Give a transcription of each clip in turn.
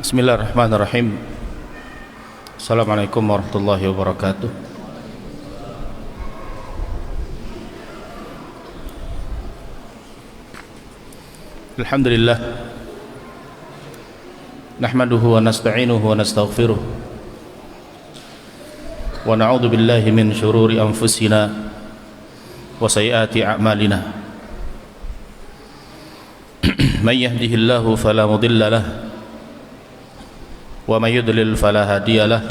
Bismillahirrahmanirrahim. Assalamualaikum warahmatullahi wabarakatuh. Alhamdulillah, nahmaduhu wa nasta'inuhu wa nastaghfiruh wa na'udzu billahi min syururi anfusina wa sayyiati a'malina. Man yahdihillahu fala mudilla lahu wa may yudlil fala hadiya lahu.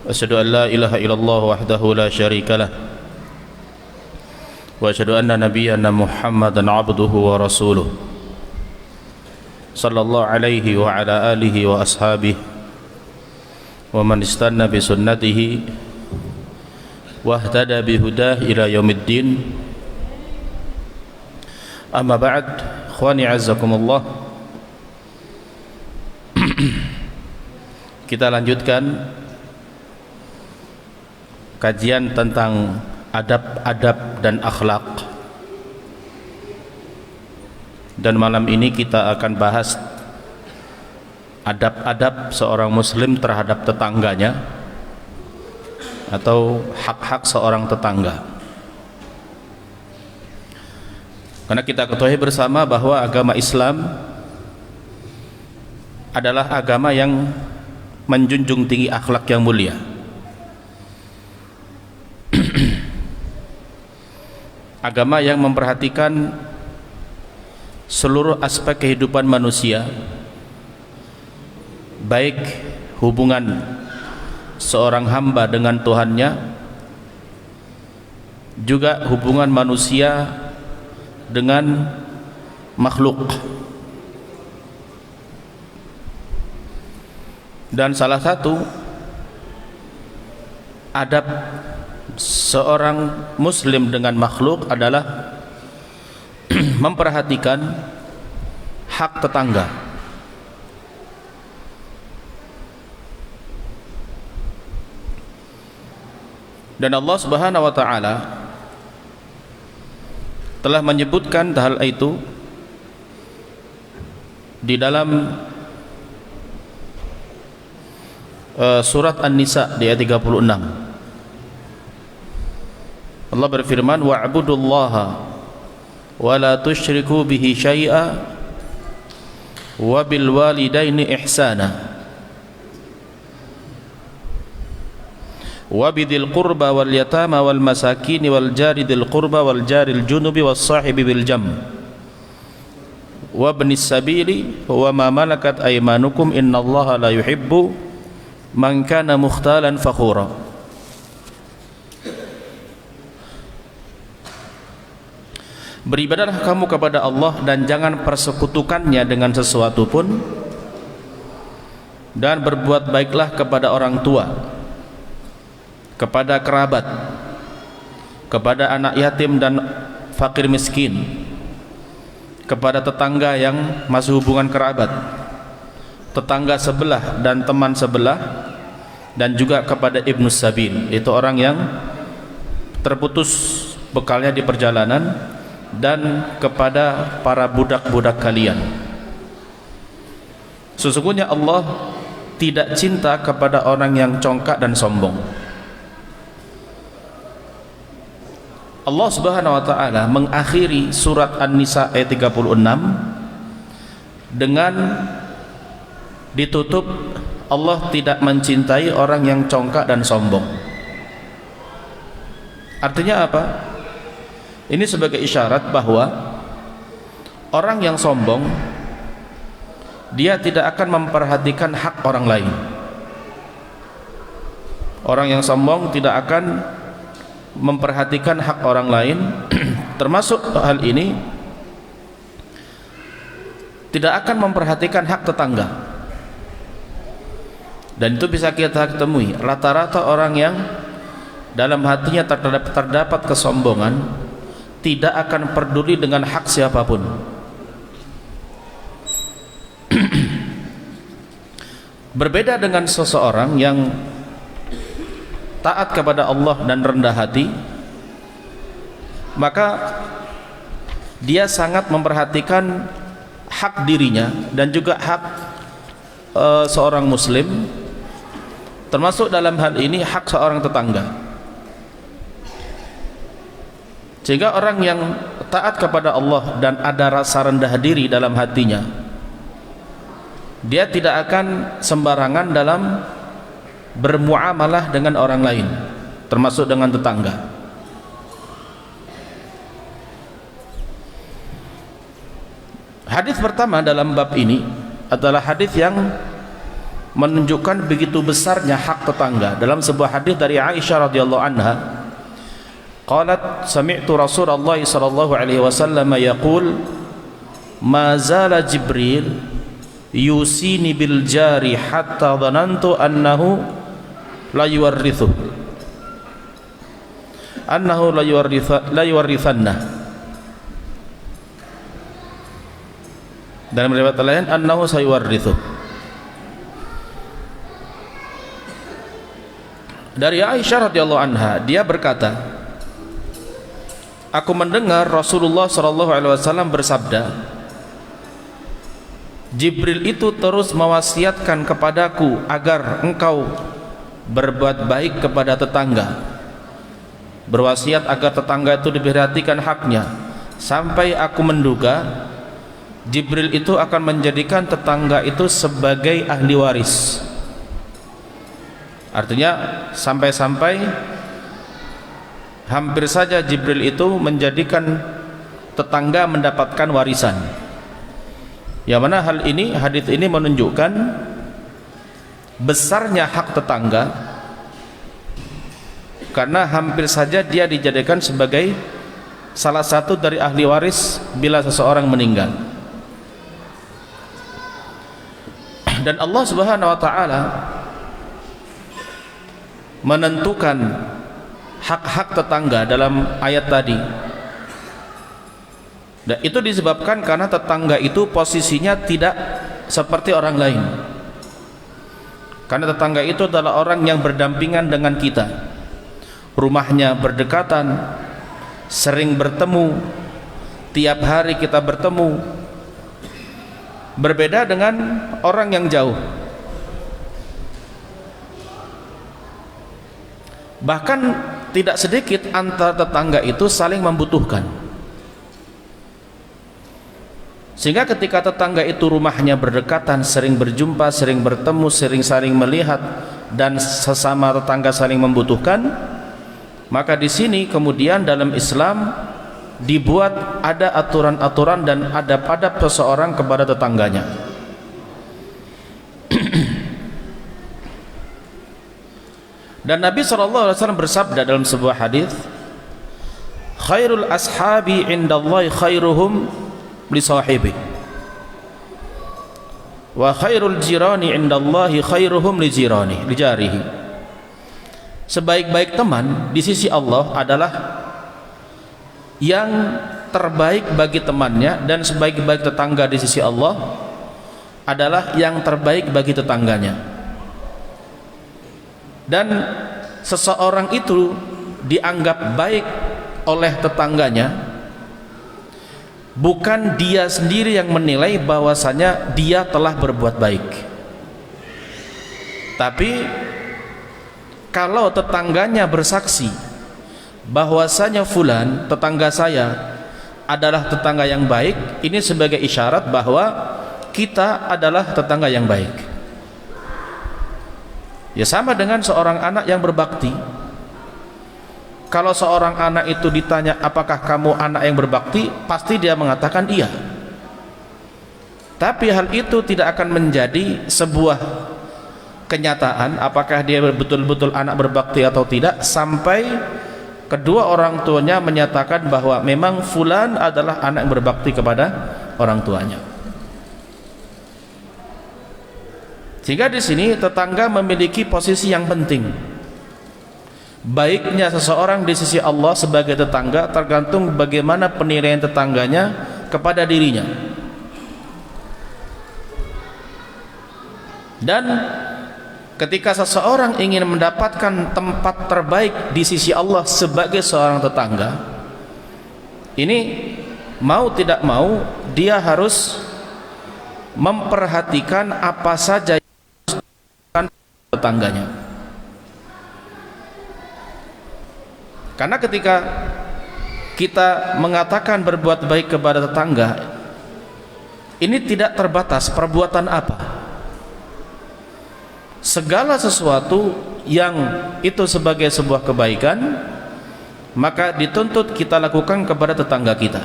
Asyhadu an la ilaha illallah wahdahu la syarika lah wa asyhadu anna nabiyyana Muhammadan abduhu wa rasuluh sallallahu alaihi wa ala alihi wa ashabihi wa man istanna bi sunnatihi wa ihtada bi hudah ila yaumiddin. Amma ba'd, ikhwani azzakumullah. Kita lanjutkan kajian tentang adab-adab dan akhlak. Dan malam ini kita akan bahas adab-adab seorang muslim terhadap tetangganya atau hak-hak seorang tetangga. Karena kita ketahui bersama bahwa agama Islam adalah agama yang menjunjung tinggi akhlak yang mulia. Agama yang memperhatikan seluruh aspek kehidupan manusia, baik hubungan seorang hamba dengan Tuhannya, juga hubungan manusia dengan makhluk. Dan salah satu adab seorang muslim dengan makhluk adalah memperhatikan hak tetangga. Dan Allah Subhanahu wa taala telah menyebutkan hal itu di dalam surat An-Nisa di ayat 36. Allah berfirman, wa'budullaha wa la tusyriku bihi syai'a wa bil walidaini ihsana wa bidil qurba wal yatama wal masakin wal jari dil qurba wal jaril junubi was sahibi bil jam wa ibnis sabili wa ma malakat aymanukum innallaha la yuhibbu man kana mukhtalan fakhura. Beribadahlah kamu kepada Allah dan jangan persekutukannya dengan sesuatu pun, dan berbuat baiklah kepada orang tua, kepada kerabat, kepada anak yatim dan fakir miskin, kepada tetangga yang masih hubungan kerabat, tetangga sebelah dan teman sebelah, dan juga kepada ibnus sabil, itu orang yang terputus bekalnya di perjalanan, dan kepada para budak-budak kalian. Sesungguhnya Allah tidak cinta kepada orang yang congkak dan sombong. Allah Subhanahu wa taala mengakhiri surat An-Nisa ayat 36 dengan ditutup, Allah tidak mencintai orang yang congkak dan sombong. Artinya apa? Ini sebagai isyarat bahwa orang yang sombong, dia tidak akan memperhatikan hak orang lain. Orang yang sombong tidak akan memperhatikan hak orang lain. Termasuk hal ini tidak akan memperhatikan hak tetangga. Dan itu bisa kita temui rata-rata orang yang dalam hatinya terdapat kesombongan, tidak akan peduli dengan hak siapapun. Berbeda dengan seseorang yang taat kepada Allah dan rendah hati, maka dia sangat memperhatikan hak dirinya dan juga hak seorang muslim, termasuk dalam hal ini hak seorang tetangga. Sehingga orang yang taat kepada Allah dan ada rasa rendah diri dalam hatinya, dia tidak akan sembarangan dalam bermuamalah dengan orang lain, termasuk dengan tetangga. Hadis pertama dalam bab ini adalah hadis yang menunjukkan begitu besarnya hak tetangga. Dalam sebuah hadis dari Aisyah radhiyallahu anha, qalat sami'tu Rasulullah sallallahu alaihi wasallam yaqul ma zala Jibril yusini bil jari hatta dhanantu annahu la yuwarrithu la yuwarrithanna. Dalam riwayat lain annahu sayuwarrithu. Dari Aisyah radhiyallahu anha, dia berkata, aku mendengar Rasulullah sallallahu alaihi wasallam bersabda, Jibril itu terus mewasiatkan kepadaku agar engkau berbuat baik kepada tetangga, berwasiat agar tetangga itu diperhatikan haknya, sampai aku menduga Jibril itu akan menjadikan tetangga itu sebagai ahli waris. Artinya sampai-sampai hampir saja Jibril itu menjadikan tetangga mendapatkan warisan. Yang mana hadis ini menunjukkan besarnya hak tetangga, karena hampir saja dia dijadikan sebagai salah satu dari ahli waris bila seseorang meninggal. Dan Allah Subhanahu wa taala menentukan hak-hak tetangga dalam ayat tadi. Dan itu disebabkan karena tetangga itu posisinya tidak seperti orang lain. Karena tetangga itu adalah orang yang berdampingan dengan kita. Rumahnya berdekatan, sering bertemu, tiap hari kita bertemu. Berbeda dengan orang yang jauh. Bahkan tidak sedikit antara tetangga itu saling membutuhkan. Sehingga ketika tetangga itu rumahnya berdekatan, sering berjumpa, sering bertemu, sering saling melihat, dan sesama tetangga saling membutuhkan, maka di sini kemudian dalam Islam dibuat ada aturan-aturan dan adab-adab seseorang kepada tetangganya. Dan Nabi SAW bersabda dalam sebuah hadis, khairul ashabi indallahi khairuhum li sahibi wa khairul jirani indallahi khairuhum li jirani li jarihi. Sebaik-baik teman di sisi Allah adalah yang terbaik bagi temannya, dan sebaik-baik tetangga di sisi Allah adalah yang terbaik bagi tetangganya. Dan seseorang itu dianggap baik oleh tetangganya bukan dia sendiri yang menilai bahwasanya dia telah berbuat baik, tapi kalau tetangganya bersaksi bahwasanya fulan tetangga saya adalah tetangga yang baik, ini sebagai isyarat bahwa kita adalah tetangga yang baik. Ya sama dengan seorang anak yang berbakti. Kalau seorang anak itu ditanya apakah kamu anak yang berbakti, pasti dia mengatakan iya. Tapi hal itu tidak akan menjadi sebuah kenyataan apakah dia betul-betul anak berbakti atau tidak sampai kedua orang tuanya menyatakan bahwa memang fulan adalah anak yang berbakti kepada orang tuanya. Sehingga di sini tetangga memiliki posisi yang penting. Baiknya seseorang di sisi Allah sebagai tetangga tergantung bagaimana penilaian tetangganya kepada dirinya. Dan ketika seseorang ingin mendapatkan tempat terbaik di sisi Allah sebagai seorang tetangga, ini mau tidak mau dia harus memperhatikan apa saja tetangganya. Karena ketika kita mengatakan berbuat baik kepada tetangga, ini tidak terbatas perbuatan apa. Segala sesuatu yang itu sebagai sebuah kebaikan, maka dituntut kita lakukan kepada tetangga kita.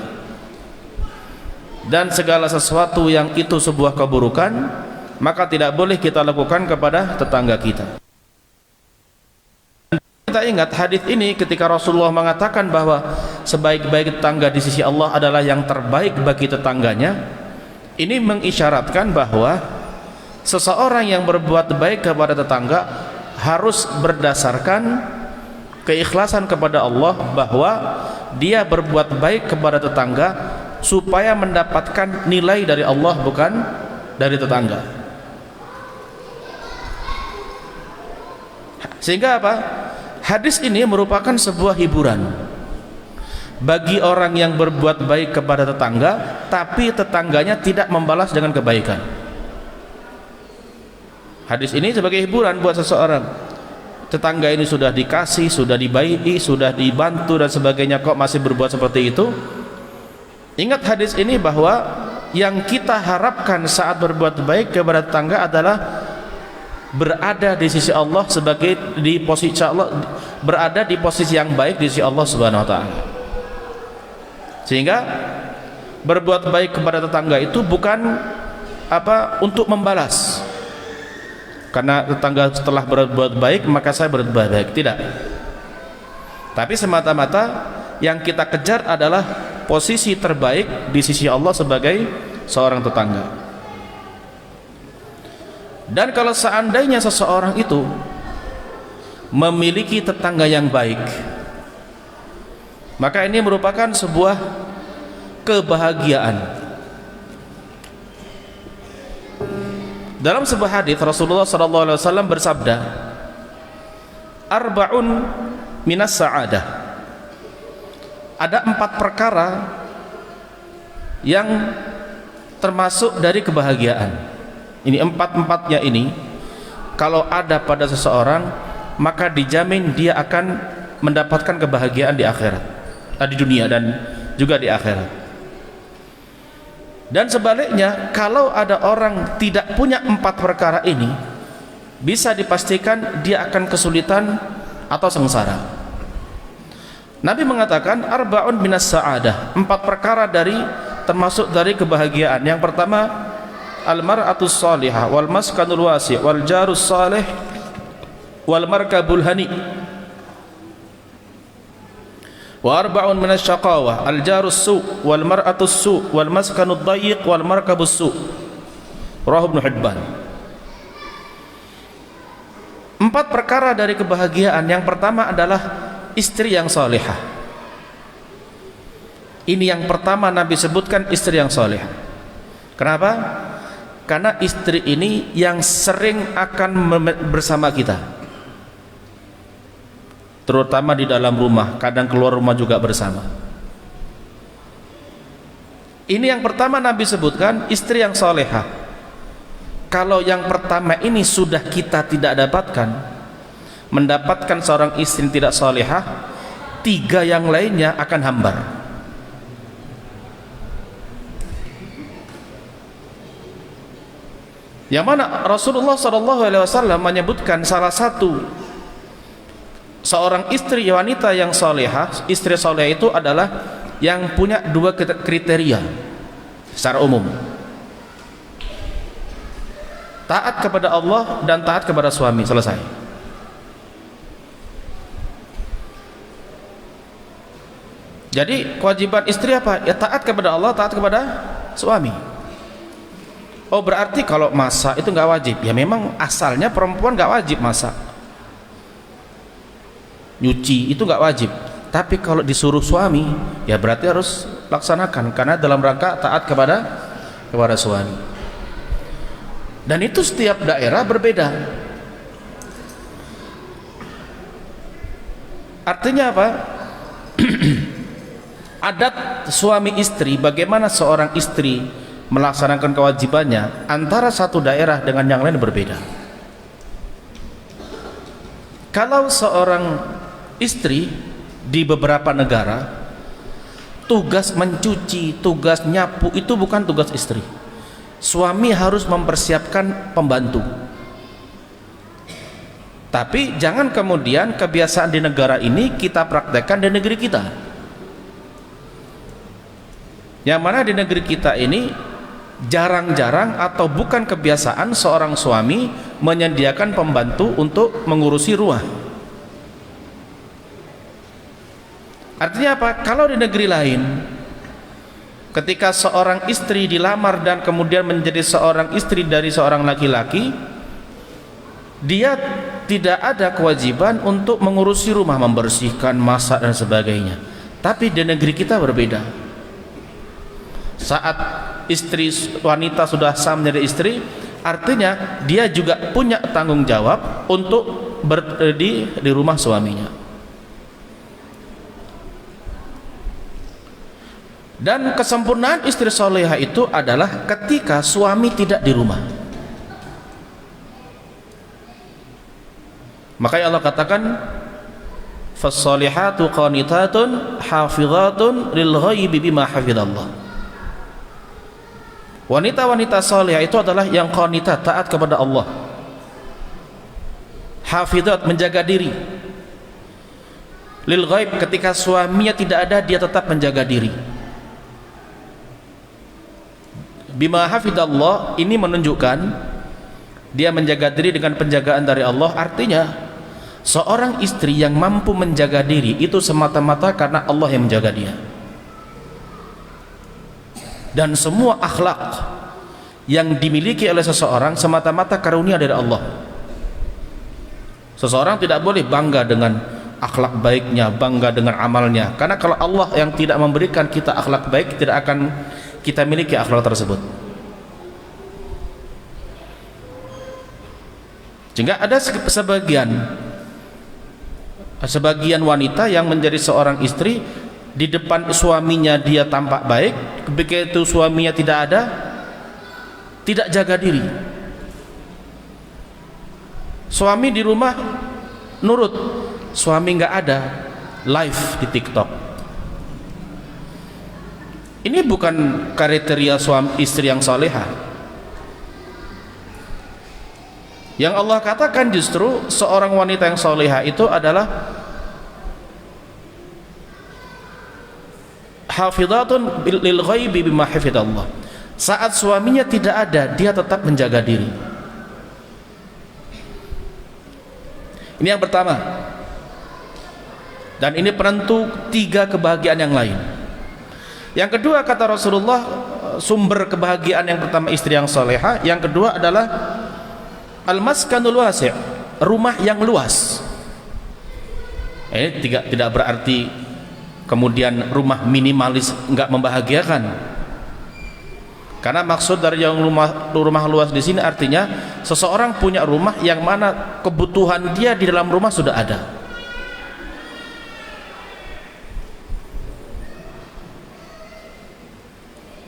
Dan segala sesuatu yang itu sebuah keburukan, maka tidak boleh kita lakukan kepada tetangga kita. Kita ingat hadis ini ketika Rasulullah mengatakan bahwa sebaik-baik tetangga di sisi Allah adalah yang terbaik bagi tetangganya. Ini mengisyaratkan bahwa seseorang yang berbuat baik kepada tetangga harus berdasarkan keikhlasan kepada Allah, bahwa dia berbuat baik kepada tetangga supaya mendapatkan nilai dari Allah, bukan dari tetangga. Sehingga apa? Hadis ini merupakan sebuah hiburan bagi orang yang berbuat baik kepada tetangga, tapi tetangganya tidak membalas dengan kebaikan. Hadis ini sebagai hiburan buat seseorang. Tetangga ini sudah dikasih, sudah dibaiki, sudah dibantu dan sebagainya, kok masih berbuat seperti itu. Ingat hadis ini bahwa yang kita harapkan saat berbuat baik kepada tetangga adalah berada di sisi Allah, sebagai di posisi Allah, berada di posisi yang baik di sisi Allah Subhanahu wa taala. Sehingga berbuat baik kepada tetangga itu bukan apa untuk membalas, karena tetangga setelah berbuat baik maka saya berbuat baik, tidak. Tapi semata-mata yang kita kejar adalah posisi terbaik di sisi Allah sebagai seorang tetangga. Dan kalau seandainya seseorang itu memiliki tetangga yang baik, maka ini merupakan sebuah kebahagiaan. Dalam sebuah hadis Rasulullah SAW bersabda, arba'un minas sa'adah, ada 4 perkara yang termasuk dari kebahagiaan. Ini 4-4-nya ini kalau ada pada seseorang, maka dijamin dia akan mendapatkan kebahagiaan di akhirat, di dunia dan juga di akhirat. Dan sebaliknya, kalau ada orang tidak punya 4 perkara ini, bisa dipastikan dia akan kesulitan atau sengsara. Nabi mengatakan arba'un minas sa'adah, 4 perkara termasuk dari kebahagiaan. Yang pertama, al-mar'atus salihah wal maskanul wasi' wal jarus salih wal markabul hani. Wa arba'un minas syaqawah al jarus su' wal mar'atus su' wal maskanud dayyiq wal markabus su'. Rawahu Ibnu Hibban. 4 perkara dari kebahagiaan. Yang pertama adalah istri yang salihah. Ini yang pertama Nabi sebutkan, istri yang salihah. Kenapa? Karena istri ini yang sering akan bersama kita, terutama di dalam rumah, kadang keluar rumah juga bersama. Ini yang pertama Nabi sebutkan, istri yang salihah. Kalau yang pertama ini sudah kita tidak dapatkan, mendapatkan seorang istri yang tidak salihah, 3 yang lainnya akan hambar. Yang mana Rasulullah SAW menyebutkan salah satu seorang istri wanita yang salihah, istri salihah itu adalah yang punya 2 kriteria secara umum: taat kepada Allah dan taat kepada suami. Selesai. Jadi kewajiban istri apa? Ya taat kepada Allah, taat kepada suami. Oh, berarti kalau masak itu nggak wajib? Ya memang asalnya perempuan nggak wajib masak, nyuci itu nggak wajib. Tapi kalau disuruh suami, ya berarti harus laksanakan, karena dalam rangka taat kepada suami. Dan itu setiap daerah berbeda. Artinya apa? Adat suami istri, bagaimana seorang istri melaksanakan kewajibannya antara satu daerah dengan yang lain berbeda. Kalau seorang istri di beberapa negara, tugas mencuci, tugas nyapu itu bukan tugas istri. Suami harus mempersiapkan pembantu. Tapi jangan kemudian kebiasaan di negara ini kita praktekkan di negeri kita. Yang mana di negeri kita ini jarang-jarang atau bukan kebiasaan seorang suami menyediakan pembantu untuk mengurusi rumah. Artinya apa? Kalau di negeri lain, ketika seorang istri dilamar dan kemudian menjadi seorang istri dari seorang laki-laki, dia tidak ada kewajiban untuk mengurusi rumah, membersihkan, masak dan sebagainya. Tapi di negeri kita berbeda. Saat istri wanita sudah sah menjadi istri, artinya dia juga punya tanggung jawab untuk di rumah suaminya. Dan kesempurnaan istri solehah itu adalah ketika suami tidak di rumah. Makanya Allah katakan, "Fas-solihatu qanitatun hafizatun lil ghaibi bima hafizallah." Wanita-wanita solehah itu adalah yang qanitat, taat kepada Allah. Hafizat, menjaga diri. Lil ghaib, ketika suaminya tidak ada, dia tetap menjaga diri. Bima hafizallah, ini menunjukkan dia menjaga diri dengan penjagaan dari Allah. Artinya seorang istri yang mampu menjaga diri itu semata-mata karena Allah yang menjaga dia. Dan semua akhlak yang dimiliki oleh seseorang semata-mata karunia dari Allah. Seseorang tidak boleh bangga dengan akhlak baiknya, bangga dengan amalnya, karena kalau Allah yang tidak memberikan kita akhlak baik, tidak akan kita miliki akhlak tersebut. Sehingga ada sebagian wanita yang menjadi seorang istri, di depan suaminya dia tampak baik, begitu suaminya tidak ada, tidak jaga diri. Suami di rumah nurut, suami nggak ada, live di TikTok. Ini bukan kriteria suami istri yang salehah. Yang Allah katakan justru seorang wanita yang salehah itu adalah hafizatun lil ghaibi bima hafizallah. Saat suaminya tidak ada, dia tetap menjaga diri. Ini yang pertama. Dan ini penentu 3 kebahagiaan yang lain. Yang kedua, kata Rasulullah, sumber kebahagiaan yang pertama istri yang salehah, yang kedua adalah al-maskanul wasi', rumah yang luas. Ini tidak berarti kemudian rumah minimalis enggak membahagiakan. Karena maksud dari yang rumah luas di sini artinya seseorang punya rumah yang mana kebutuhan dia di dalam rumah sudah ada.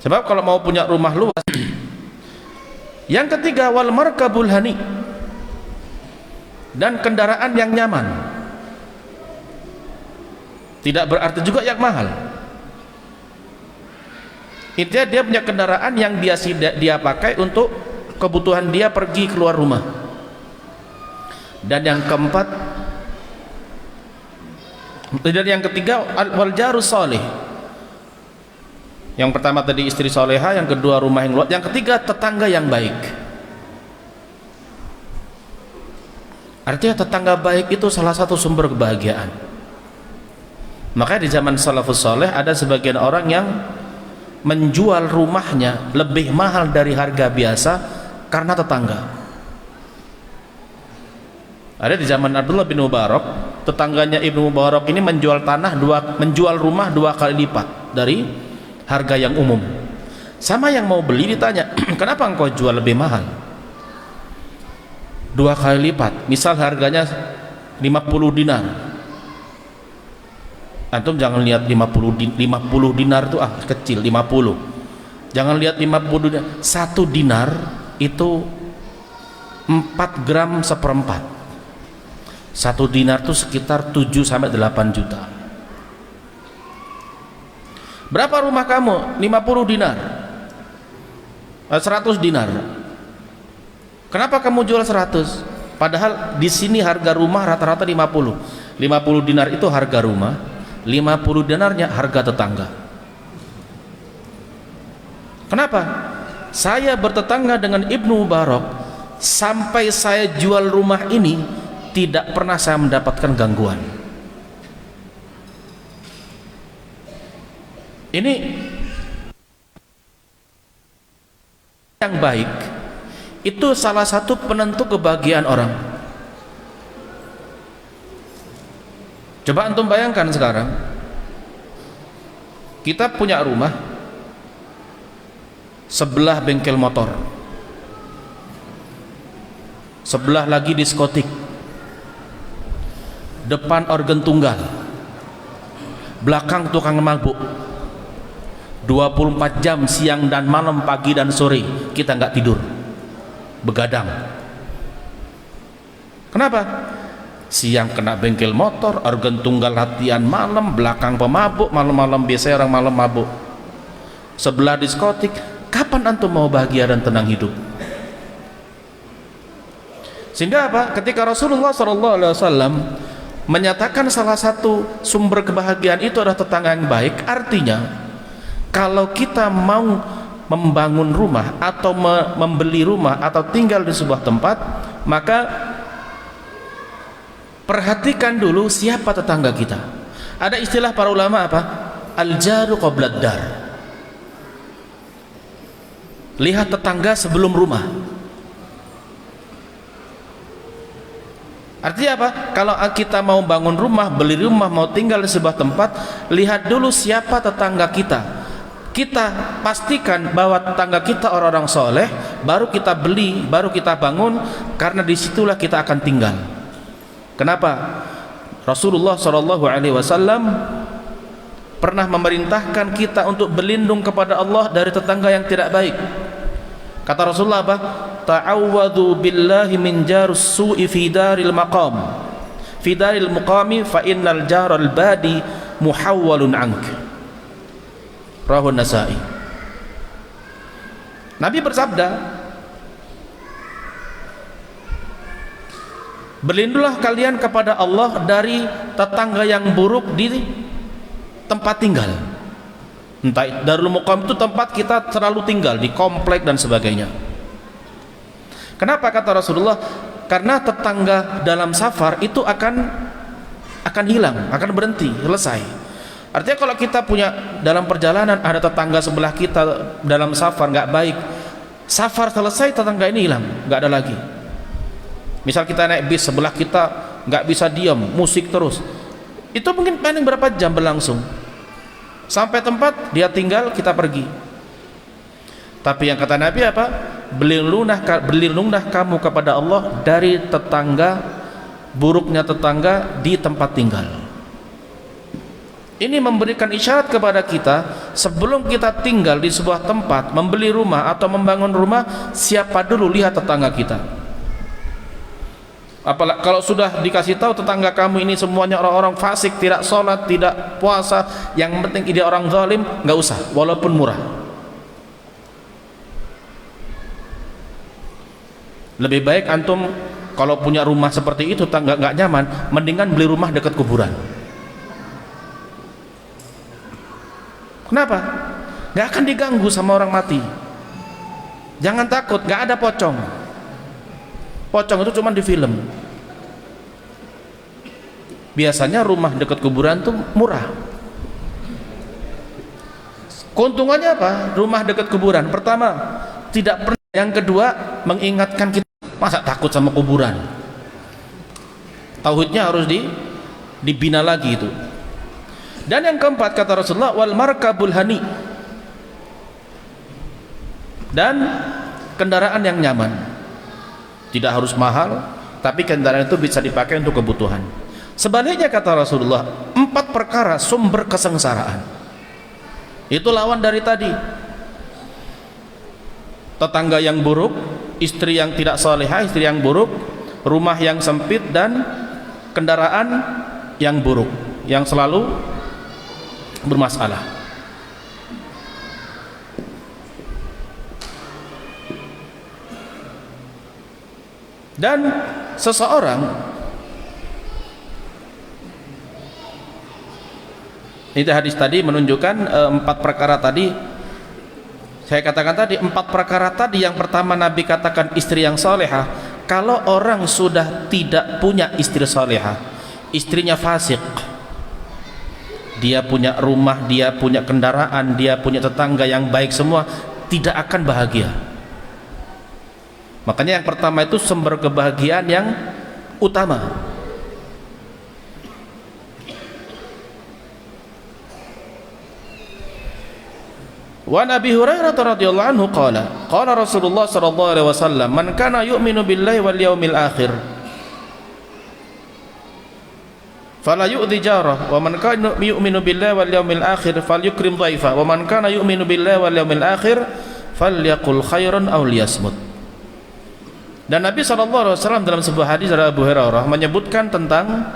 Sebab kalau mau punya rumah luas. Yang ketiga, wal markabul hani, dan kendaraan yang nyaman. Tidak berarti juga yang mahal. Intinya dia punya kendaraan yang biasa dia pakai untuk kebutuhan dia pergi keluar rumah. Dan yang keempat, dan yang ketiga, wal jarus salih. Yang pertama tadi istri soleha, yang kedua rumah yang luas, yang ketiga tetangga yang baik. Artinya tetangga baik itu salah satu sumber kebahagiaan. Makanya di zaman salafus soleh ada sebagian orang yang menjual rumahnya lebih mahal dari harga biasa karena tetangga. Ada di zaman Abdullah bin Mubarak, tetangganya Ibnu Mubarak ini menjual menjual rumah 2 kali lipat dari harga yang umum. Sama yang mau beli ditanya, kenapa engkau jual lebih mahal? 2 kali lipat. Misal harganya 50 dinar. Antum jangan lihat 50 dinar itu kecil, 50. Jangan lihat 50 dinar. 1 dinar itu 4 gram 1/4. 1 dinar itu sekitar 7 sampai 8 juta. Berapa rumah kamu? 50 dinar, 100 dinar. Kenapa kamu jual 100? Padahal di sini harga rumah rata-rata 50. 50 dinar itu harga rumah, 50 dinarnya harga tetangga. Kenapa? Saya bertetangga dengan Ibnu Mubarak, sampai saya jual rumah ini tidak pernah saya mendapatkan gangguan. Ini yang baik, itu salah satu penentu kebahagiaan orang. Coba antum bayangkan sekarang, kita punya rumah sebelah bengkel motor, sebelah lagi diskotik, depan organ tunggal, belakang tukang mabuk, 24 jam siang dan malam, pagi dan sore kita nggak tidur, begadang. Kenapa? Siang kena bengkel motor, organ tunggal latihan malam, belakang pemabuk, malam-malam biasanya orang malam mabuk, sebelah diskotik. Kapan antum mau bahagia dan tenang hidup? Sehingga apa? Ketika Rasulullah SAW menyatakan salah satu sumber kebahagiaan itu adalah tetangga yang baik, artinya kalau kita mau membangun rumah atau membeli rumah atau tinggal di sebuah tempat, maka perhatikan dulu siapa tetangga kita. Ada istilah para ulama apa? Al-jaru qoblad dar. Lihat tetangga sebelum rumah. Artinya apa? Kalau kita mau bangun rumah, beli rumah, mau tinggal di sebuah tempat, lihat dulu siapa tetangga kita. Kita pastikan bahwa tetangga kita orang-orang soleh, baru kita beli, baru kita bangun, karena disitulah kita akan tinggal. Kenapa? Rasulullah SAW pernah memerintahkan kita untuk berlindung kepada Allah dari tetangga yang tidak baik. Kata Rasulullah apa? Ta'awwadhu billahi min jarus su'i fi daril maqam, fi daril muqami fa innal jaral badi muhawwalun ank. Rawahu Nasa'i. Nabi bersabda, berlindunglah kalian kepada Allah dari tetangga yang buruk di tempat tinggal. Entah Darul Muqam itu tempat kita selalu tinggal, di komplek dan sebagainya. Kenapa kata Rasulullah? Karena tetangga dalam safar itu akan hilang, akan berhenti, selesai. Artinya kalau kita punya dalam perjalanan ada tetangga sebelah kita dalam safar nggak baik, safar selesai tetangga ini hilang, nggak ada lagi. Misal kita naik bis, sebelah kita nggak bisa diam, musik terus, itu mungkin paling berapa jam berlangsung, sampai tempat dia tinggal kita pergi. Tapi yang kata Nabi apa? Berlindunglah kamu kepada Allah dari tetangga, buruknya tetangga di tempat tinggal. Ini memberikan isyarat kepada kita, sebelum kita tinggal di sebuah tempat, membeli rumah atau membangun rumah, siapa dulu, lihat tetangga kita. Apalagi kalau sudah dikasih tahu tetangga kamu ini semuanya orang-orang fasik, tidak sholat, tidak puasa, yang penting dia orang zalim, nggak usah, walaupun murah. Lebih baik antum kalau punya rumah seperti itu tetangga nggak nyaman, mendingan beli rumah dekat kuburan. Kenapa? Nggak akan diganggu sama orang mati. Jangan takut, nggak ada pocong. Pocong itu cuma di film. Biasanya rumah dekat kuburan tuh murah. Keuntungannya apa? Rumah dekat kuburan, pertama tidak pernah, yang kedua mengingatkan kita, masa takut sama kuburan. Tauhidnya harus dibina lagi itu. Dan yang keempat kata Rasulullah, wal markabul hani, dan kendaraan yang nyaman. Tidak harus mahal, tapi kendaraan itu bisa dipakai untuk kebutuhan. Sebaliknya kata Rasulullah, 4 perkara sumber kesengsaraan. Itu lawan dari tadi. Tetangga yang buruk, istri yang tidak salehah, istri yang buruk, rumah yang sempit, dan kendaraan yang buruk, yang selalu bermasalah. Dan seseorang, ini hadis tadi menunjukkan 4 perkara tadi. Saya katakan tadi 4 perkara tadi. Yang pertama Nabi katakan istri yang salehah. Kalau orang sudah tidak punya istri salehah, istrinya fasik, dia punya rumah, dia punya kendaraan, dia punya tetangga yang baik semua, tidak akan bahagia. Makanya yang pertama itu sumber kebahagiaan yang utama. Wa Nabi Hurairah radhiyallahu anhu qala Rasulullah sallallahu alaihi wasallam, man kana yu'minu billahi wal yaumil akhir fala yu'dhi jarah, wa man kana yu'minu billahi wal yaumil akhir falyukrim dhaifa, wa man kana yu'minu billahi wal yaumil akhir falyaqul khairan aw liyasmut. Dan Nabi SAW dalam sebuah hadis dari Abu Hurairah menyebutkan tentang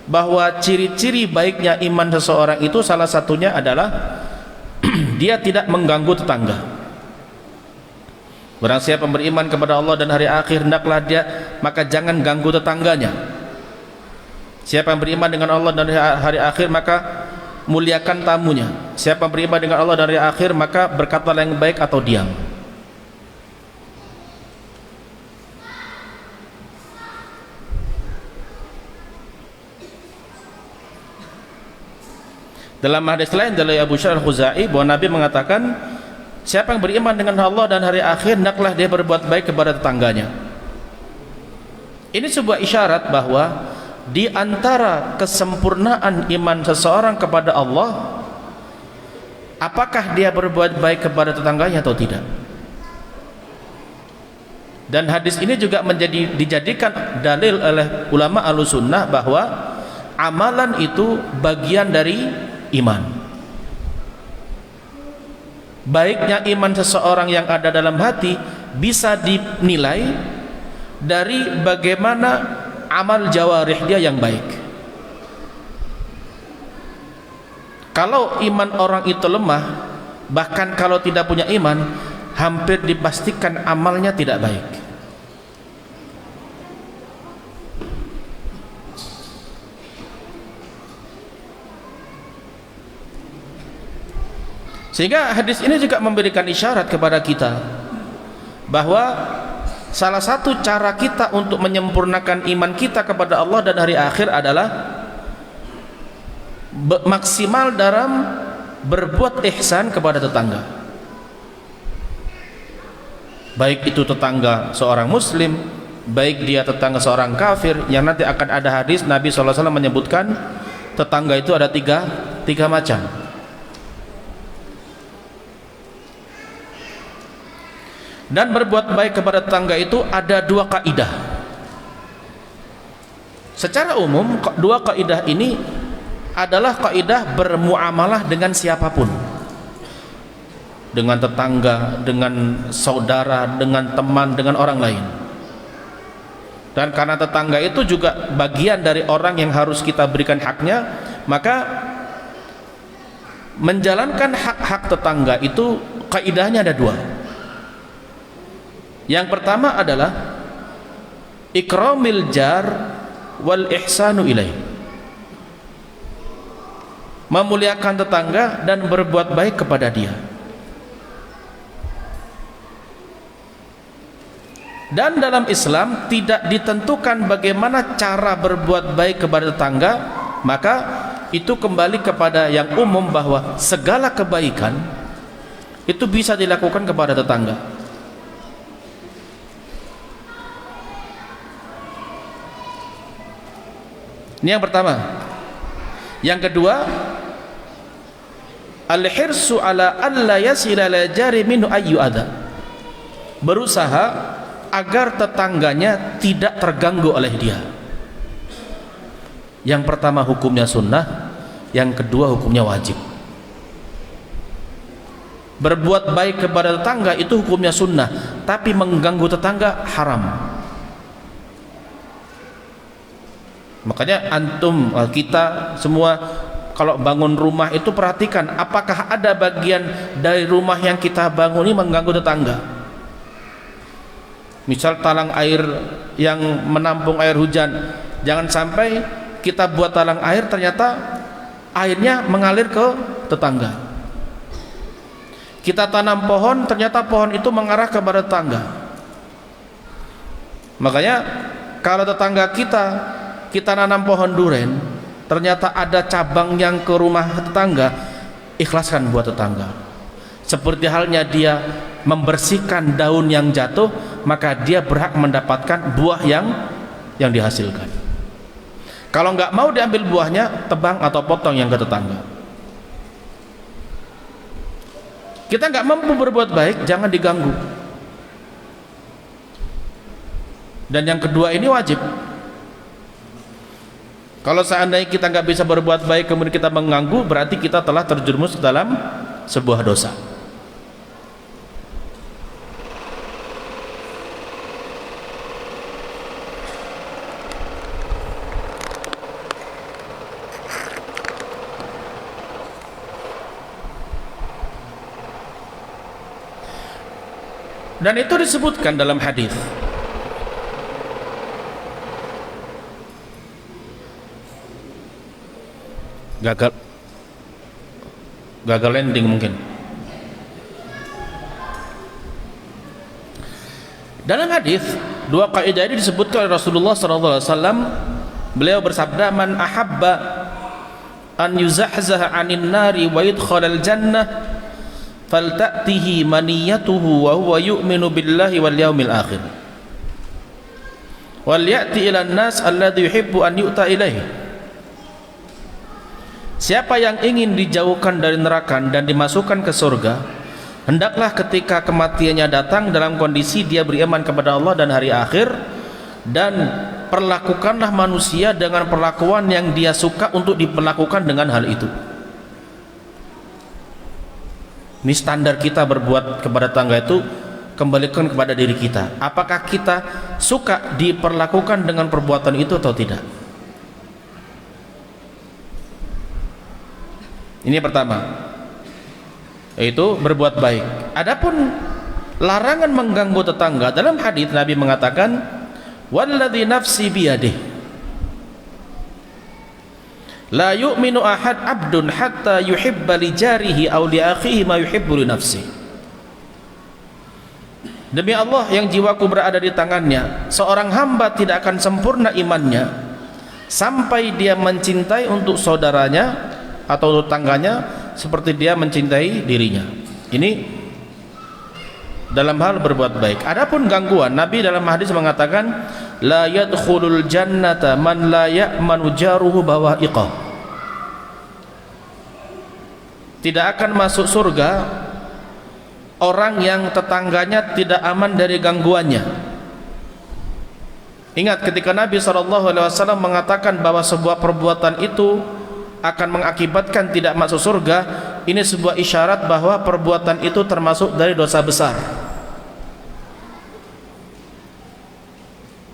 bahwa ciri-ciri baiknya iman seseorang itu salah satunya adalah dia tidak mengganggu tetangga. Barang siapa beriman kepada Allah dan hari akhir, hendaklah dia, maka jangan ganggu tetangganya. Siapa yang beriman dengan Allah dan hari akhir, maka muliakan tamunya. Siapa yang beriman dengan Allah dan hari akhir, maka berkatalah yang baik atau diam. Dalam hadis lain dari Abu Syarh Al-Khuzai bahwa Nabi mengatakan, siapa yang beriman dengan Allah dan hari akhir, hendaklah dia berbuat baik kepada tetangganya. Ini sebuah isyarat bahwa di antara kesempurnaan iman seseorang kepada Allah, apakah dia berbuat baik kepada tetangganya atau tidak. Dan hadis ini juga dijadikan dalil oleh ulama Ahlussunnah bahwa amalan itu bagian dari iman. Baiknya iman seseorang yang ada dalam hati bisa dinilai dari bagaimana amal jawarih dia yang baik. Kalau iman orang itu lemah, bahkan kalau tidak punya iman, hampir dipastikan amalnya tidak baik. Sehingga hadis ini juga memberikan isyarat kepada kita bahwa salah satu cara kita untuk menyempurnakan iman kita kepada Allah dan hari akhir adalah maksimal dalam berbuat ihsan kepada tetangga. Baik itu tetangga seorang muslim, baik dia tetangga seorang kafir, yang nanti akan ada hadis Nabi SAW menyebutkan tetangga itu ada tiga macam. Dan berbuat baik kepada tetangga itu ada 2 kaidah. Secara umum 2 kaidah ini adalah kaidah bermuamalah dengan siapapun, dengan tetangga, dengan saudara, dengan teman, dengan orang lain. Dan karena tetangga itu juga bagian dari orang yang harus kita berikan haknya, maka menjalankan hak-hak tetangga itu kaidahnya ada 2. Yang pertama adalah ikramil jar wal ihsanu ilaih, memuliakan tetangga dan berbuat baik kepada dia. Dan dalam Islam tidak ditentukan bagaimana cara berbuat baik kepada tetangga, maka itu kembali kepada yang umum bahwa segala kebaikan itu bisa dilakukan kepada tetangga. Ini yang pertama. Yang kedua, al-hirsu ala alla yasila la jari minhu ayyu adha, berusaha agar tetangganya tidak terganggu oleh dia. Yang pertama hukumnya sunnah, yang kedua hukumnya wajib. Berbuat baik kepada tetangga itu hukumnya sunnah, tapi mengganggu tetangga haram. Makanya antum, kita semua kalau bangun rumah itu perhatikan apakah ada bagian dari rumah yang kita bangun ini mengganggu tetangga. Misal talang air yang menampung air hujan, jangan sampai kita buat talang air ternyata airnya mengalir ke tetangga. Kita tanam pohon, ternyata pohon itu mengarah kepada tetangga. Makanya kalau tetangga kita nanam pohon duren, ternyata ada cabang yang ke rumah tetangga, ikhlaskan buat tetangga. Seperti halnya dia membersihkan daun yang jatuh, maka dia berhak mendapatkan buah yang dihasilkan. Kalau nggak mau diambil buahnya, tebang atau potong yang ke tetangga. Kita nggak mampu berbuat baik, jangan diganggu. Dan yang kedua ini wajib. Kalau seandainya kita nggak bisa berbuat baik kemudian kita mengganggu, berarti kita telah terjerumus dalam sebuah dosa. Dan itu disebutkan dalam hadis. Gagal landing mungkin. Dalam hadis dua kaidah ini disebutkan oleh Rasulullah SAW. Beliau bersabda, man ahabba an yuzahzaha 'anil nari wa yudkhalal jannah falta'tihi maniyatuhu wa huwa yu'minu billahi wal yaumil akhir wal ya'ti ila an-nas alladhi yuhibbu an yu'ta ilaihi. Siapa yang ingin dijauhkan dari neraka dan dimasukkan ke surga, hendaklah ketika kematiannya datang dalam kondisi dia beriman kepada Allah dan hari akhir, dan perlakukanlah manusia dengan perlakuan yang dia suka untuk diperlakukan dengan hal itu. Ini standar kita berbuat kepada tangga itu, kembalikan kepada diri kita. Apakah kita suka diperlakukan dengan perbuatan itu atau tidak? Ini pertama, yaitu berbuat baik. Adapun larangan mengganggu tetangga, dalam hadis Nabi mengatakan, walladzi nafsi biyadih la yu'minu ahad abdun hatta yuhibba li jarihi aw li akhihi ma yuhibbu li nafsi. Demi Allah yang jiwaku berada di tangannya, seorang hamba tidak akan sempurna imannya sampai dia mencintai untuk saudaranya atau tetangganya seperti dia mencintai dirinya. Ini dalam hal berbuat baik. Adapun gangguan, Nabi dalam hadis mengatakan, la yadkhulul jannata man la ya'manu jaruhu bawa'iqah. Tidak akan masuk surga orang yang tetangganya tidak aman dari gangguannya. Ingat ketika Nabi SAW mengatakan bahwa sebuah perbuatan itu akan mengakibatkan tidak masuk surga, ini sebuah isyarat bahwa perbuatan itu termasuk dari dosa besar.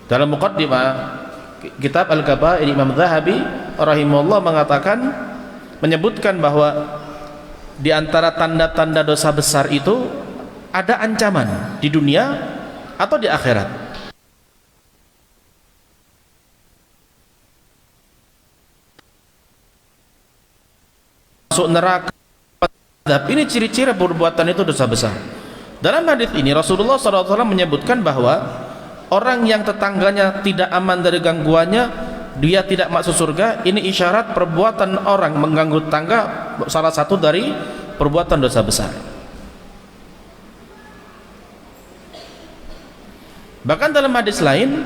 Dalam muqaddimah kitab Al-Kabair, Imam Zahabi rahimahullah mengatakan, menyebutkan bahwa di antara tanda-tanda dosa besar itu ada ancaman di dunia atau di akhirat. Masuk neraka. Ini ciri-ciri perbuatan itu dosa besar. Dalam hadis ini Rasulullah SAW menyebutkan bahwa orang yang tetangganya tidak aman dari gangguannya, dia tidak masuk surga. Ini isyarat perbuatan orang mengganggu tetangga salah satu dari perbuatan dosa besar. Bahkan dalam hadis lain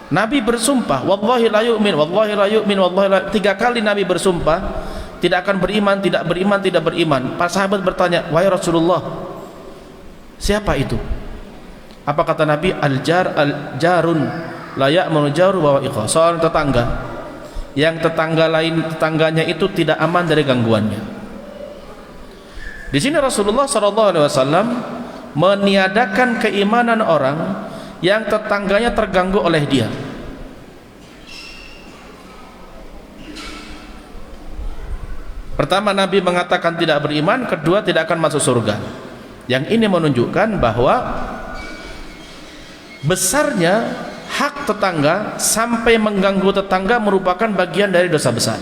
Nabi bersumpah, wallahi la yu'min, wallahi la yu'min, wallahi la, 3 kali Nabi bersumpah tidak akan beriman, tidak beriman, tidak beriman. Para sahabat bertanya, wahai Rasulullah, siapa itu? Apa kata Nabi? Al-jarun la ya'manu jaru wa wa'iqah. Seorang tetangga yang tetangganya itu tidak aman dari gangguannya. Di sini Rasulullah SAW meniadakan keimanan orang yang tetangganya terganggu oleh dia. Pertama, Nabi mengatakan tidak beriman, kedua tidak akan masuk surga. Yang ini menunjukkan bahwa besarnya hak tetangga sampai mengganggu tetangga merupakan bagian dari dosa besar.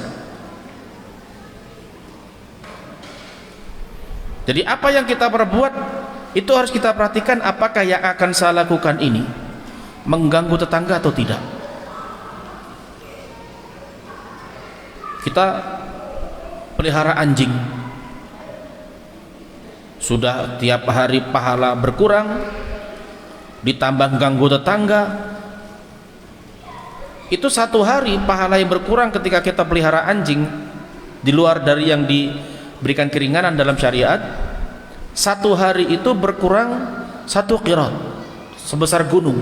Jadi apa yang kita perbuat itu harus kita perhatikan, apakah yang akan saya lakukan ini mengganggu tetangga atau tidak. Kita pelihara anjing, sudah tiap hari pahala berkurang, ditambah ganggu tetangga, itu satu hari pahala yang berkurang ketika kita pelihara anjing di luar dari yang diberikan keringanan dalam syariat. Satu hari itu berkurang 1 qirat sebesar gunung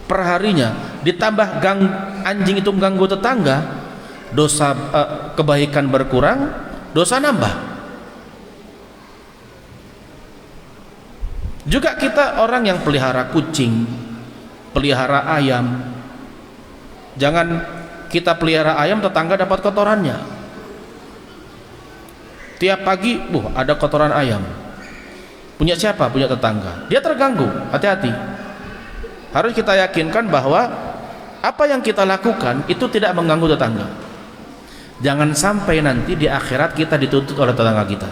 perharinya, ditambah anjing itu mengganggu tetangga, dosa kebaikan berkurang, dosa nambah. Juga kita orang yang pelihara kucing, pelihara ayam, jangan kita pelihara ayam tetangga dapat kotorannya. Tiap pagi ada kotoran ayam, punya siapa? Punya tetangga, dia terganggu. Hati-hati, harus kita yakinkan bahwa apa yang kita lakukan itu tidak mengganggu tetangga. Jangan sampai nanti di akhirat kita dituntut oleh tetangga kita.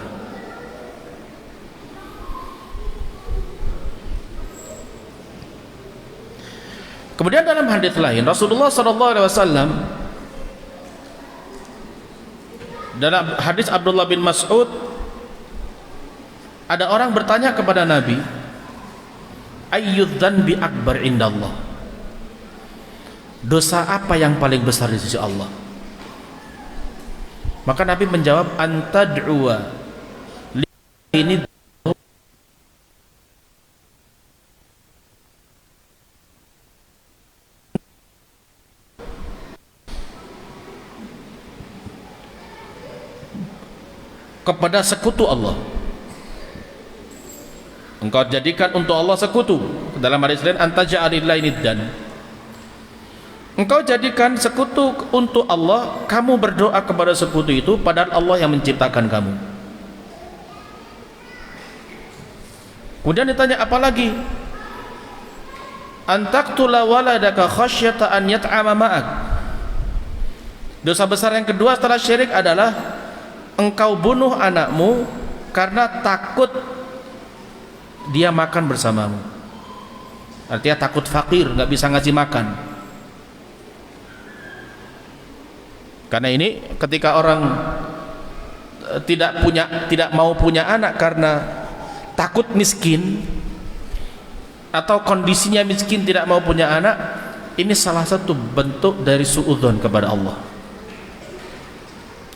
Kemudian dalam hadis lain Rasulullah SAW, dalam hadis Abdullah bin Mas'ud, ada orang bertanya kepada Nabi, ayyudzanbi akbar indallah, dosa apa yang paling besar di sisi Allah? Maka Nabi menjawab, antad'uwa ini kepada sekutu Allah. Engkau jadikan untuk Allah sekutu. Dalam hadis lain, antaja'alillahi niddan, engkau jadikan sekutu untuk Allah, kamu berdoa kepada sekutu itu padahal Allah yang menciptakan kamu. Kemudian ditanya apa lagi? Antaqtula waladaka khasyata an yat'ama ma'ak. Dosa besar yang kedua setelah syirik adalah engkau bunuh anakmu karena takut dia makan bersamamu. Artinya takut fakir, nggak bisa ngasih makan. Karena ini ketika orang tidak mau punya anak karena takut miskin atau kondisinya miskin tidak mau punya anak, ini salah satu bentuk dari suudzon kepada Allah.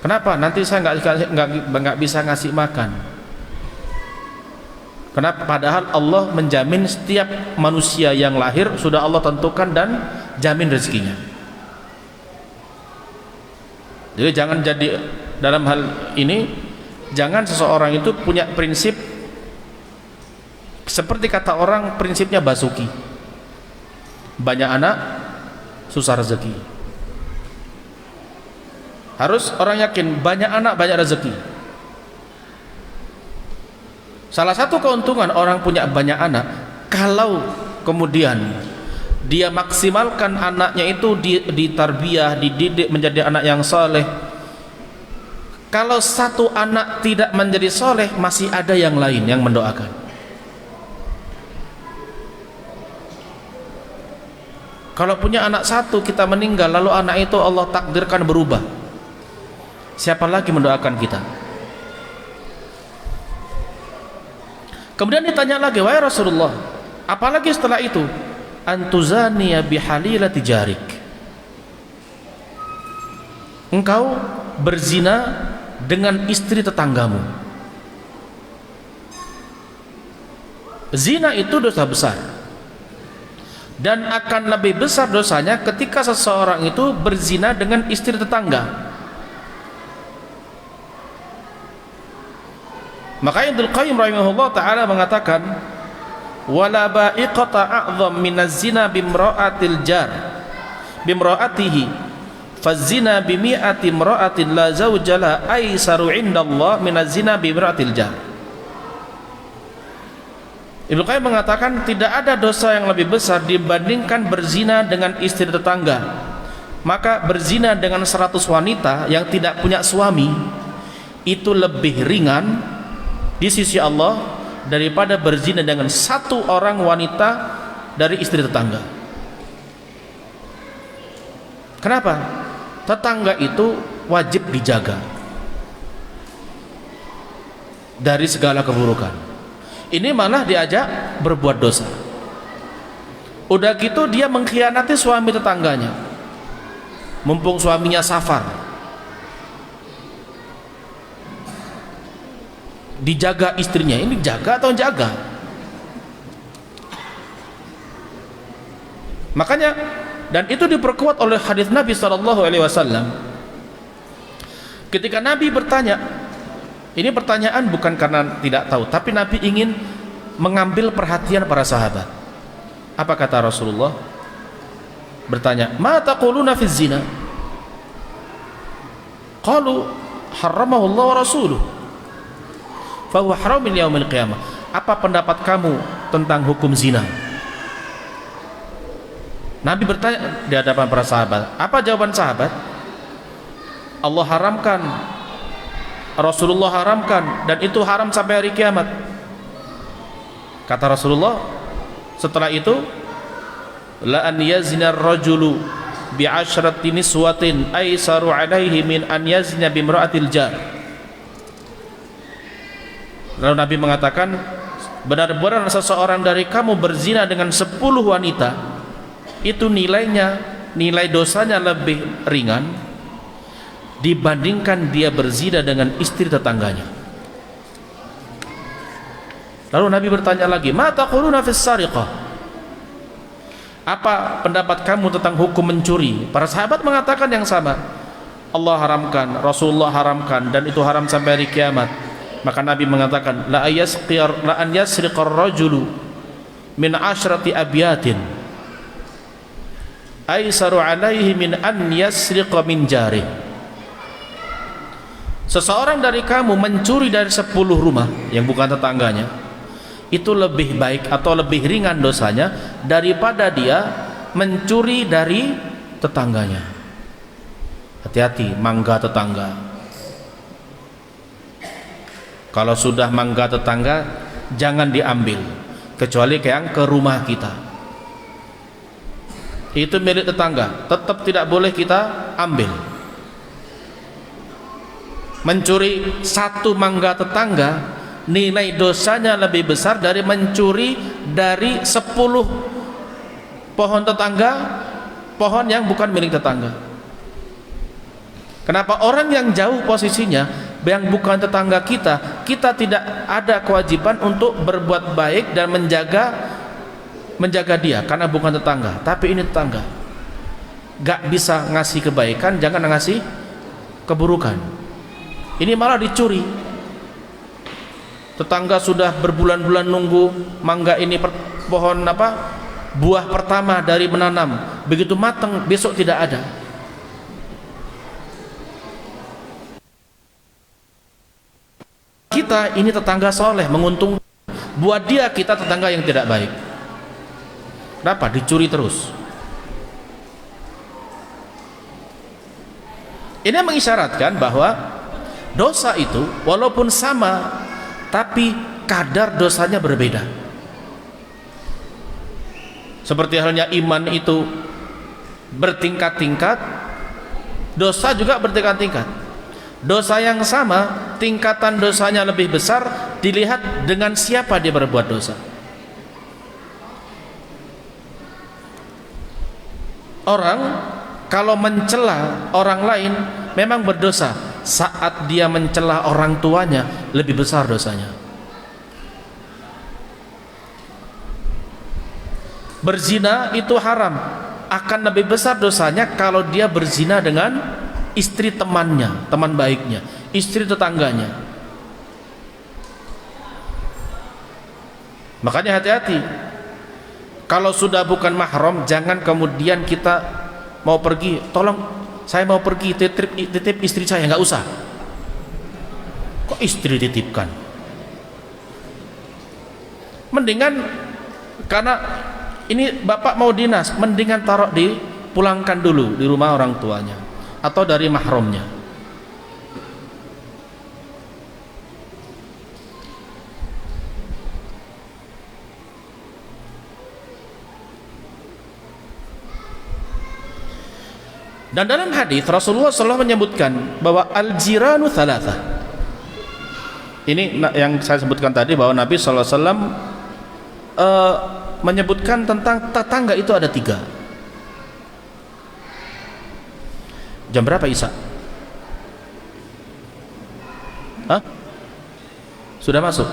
Kenapa? Nanti saya nggak bisa ngasih makan. Kenapa? Padahal Allah menjamin setiap manusia yang lahir sudah Allah tentukan dan jamin rezekinya. Jadi jangan jadi dalam hal ini, jangan seseorang itu punya prinsip seperti kata orang prinsipnya Basuki, banyak anak susah rezeki. Harus orang yakin banyak anak banyak rezeki. Salah satu keuntungan orang punya banyak anak, kalau kemudian dia maksimalkan anaknya itu ditarbiyah, dididik menjadi anak yang soleh. Kalau satu anak tidak menjadi soleh, masih ada yang lain yang mendoakan. Kalau punya anak satu, kita meninggal lalu anak itu Allah takdirkan berubah, siapa lagi mendoakan kita? Kemudian ditanya lagi, wahai Rasulullah, apalagi setelah itu? Antuzaniya bihalilati jarik, engkau berzina dengan istri tetanggamu. Zina itu dosa besar, dan akan lebih besar dosanya ketika seseorang itu berzina dengan istri tetangga. Maka Ibnu Qayyim rahimahullah taala mengatakan, wala ba'iqata a'dham minaz zina bimra'atil jar bimra'atihi fazina bimi'ati imra'atin la zawjala aisaru indallah minaz-zina bimra'atil jar. Ibnu Qayyim mengatakan tidak ada dosa yang lebih besar dibandingkan berzina dengan istri tetangga. Maka berzina dengan 100 wanita yang tidak punya suami itu lebih ringan di sisi Allah daripada berzina dengan 1 orang wanita dari istri tetangga. Kenapa? Tetangga itu wajib dijaga dari segala keburukan. Ini malah diajak berbuat dosa. Udah gitu dia mengkhianati suami tetangganya, mumpung suaminya safar. Dijaga istrinya, ini jaga atau jaga? Makanya, dan itu diperkuat oleh hadis Nabi SAW. Ketika Nabi bertanya, ini pertanyaan bukan karena tidak tahu, tapi Nabi ingin mengambil perhatian para sahabat. Apa kata Rasulullah? Bertanya, "Ma taquluna fi zina?" Qalu harramahu Allah wa rasuluh. Fa huwa haram min yaumil qiyamah. Apa pendapat kamu tentang hukum zina? Nabi bertanya di hadapan para sahabat. Apa jawaban sahabat? Allah haramkan, Rasulullah haramkan, dan itu haram sampai hari kiamat. Kata Rasulullah setelah itu, la an yazina ar-rajulu bi 'ashrati niswatin aisaru 'alaihi min an yazina bi imra'atil jar. Lalu Nabi mengatakan, benar-benar seseorang dari kamu berzina dengan 10 wanita, itu nilai dosanya lebih ringan dibandingkan dia berzina dengan istri tetangganya. Lalu Nabi bertanya lagi, "Ma taquluna fis sariqah?" Apa pendapat kamu tentang hukum mencuri? Para sahabat mengatakan yang sama. Allah haramkan, Rasulullah haramkan, dan itu haram sampai hari kiamat. Maka Nabi mengatakan, la an yasriqar rajulu min 'ashrati abyatin aisaru 'alaihi min an yasriqa min jarih. Seseorang dari kamu mencuri dari 10 rumah yang bukan tetangganya, itu lebih baik atau lebih ringan dosanya daripada dia mencuri dari tetangganya. Hati-hati mangga tetangga. Kalau sudah mangga tetangga, jangan diambil, kecuali yang ke rumah kita. Itu milik tetangga, tetap tidak boleh kita ambil. Mencuri 1 mangga tetangga, nilai dosanya lebih besar dari mencuri dari 10 pohon tetangga, pohon yang bukan milik tetangga. Kenapa? Orang yang jauh posisinya, yang bukan tetangga kita, kita tidak ada kewajiban untuk berbuat baik dan menjaga dia karena bukan tetangga, tapi ini tetangga. Gak bisa ngasih kebaikan, jangan ngasih keburukan. Ini malah dicuri. Tetangga sudah berbulan-bulan nunggu mangga ini, pohon buah pertama dari menanam, begitu matang besok tidak ada. Kita ini tetangga soleh, menguntung. Buat dia kita tetangga yang tidak baik. Kenapa? Dicuri terus. Ini mengisyaratkan bahwa dosa itu walaupun sama, tapi kadar dosanya berbeda. Seperti halnya iman itu bertingkat-tingkat, dosa juga bertingkat-tingkat. Dosa yang sama, tingkatan dosanya lebih besar dilihat dengan siapa dia berbuat dosa. Orang kalau mencela orang lain memang berdosa, saat dia mencela orang tuanya lebih besar dosanya. Berzina itu haram, akan lebih besar dosanya kalau dia berzina dengan istri temannya, teman baiknya, istri tetangganya. Makanya hati-hati. Kalau sudah bukan mahram, jangan kemudian kita mau pergi, tolong saya mau pergi titip istri saya. Nggak usah. Kok istri titipkan? Mendingan, karena ini bapak mau dinas, mendingan taruh pulangkan dulu di rumah orang tuanya atau dari mahramnya. Dan dalam hadis Rasulullah SAW menyebutkan bahwa al-jiranu thalatha. Ini yang saya sebutkan tadi, bahwa Nabi SAW menyebutkan tentang tetangga itu ada 3. Jam berapa Isa? Hah? Sudah masuk?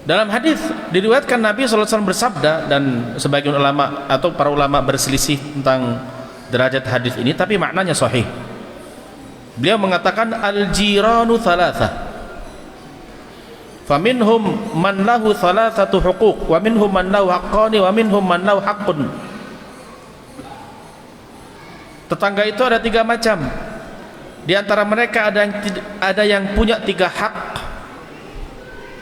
Dalam hadis diriwayatkan Nabi SAW bersabda, dan sebagian ulama atau para ulama berselisih tentang derajat hadis ini, tapi maknanya sahih. Beliau mengatakan al-jiranu thalatha, faminhum man lahu thalathatu huquq, wa minhum man lahu haqqani, wa minhum man lahu haqqun. Tetangga itu ada 3 macam. Di antara mereka ada yang punya 3 hak.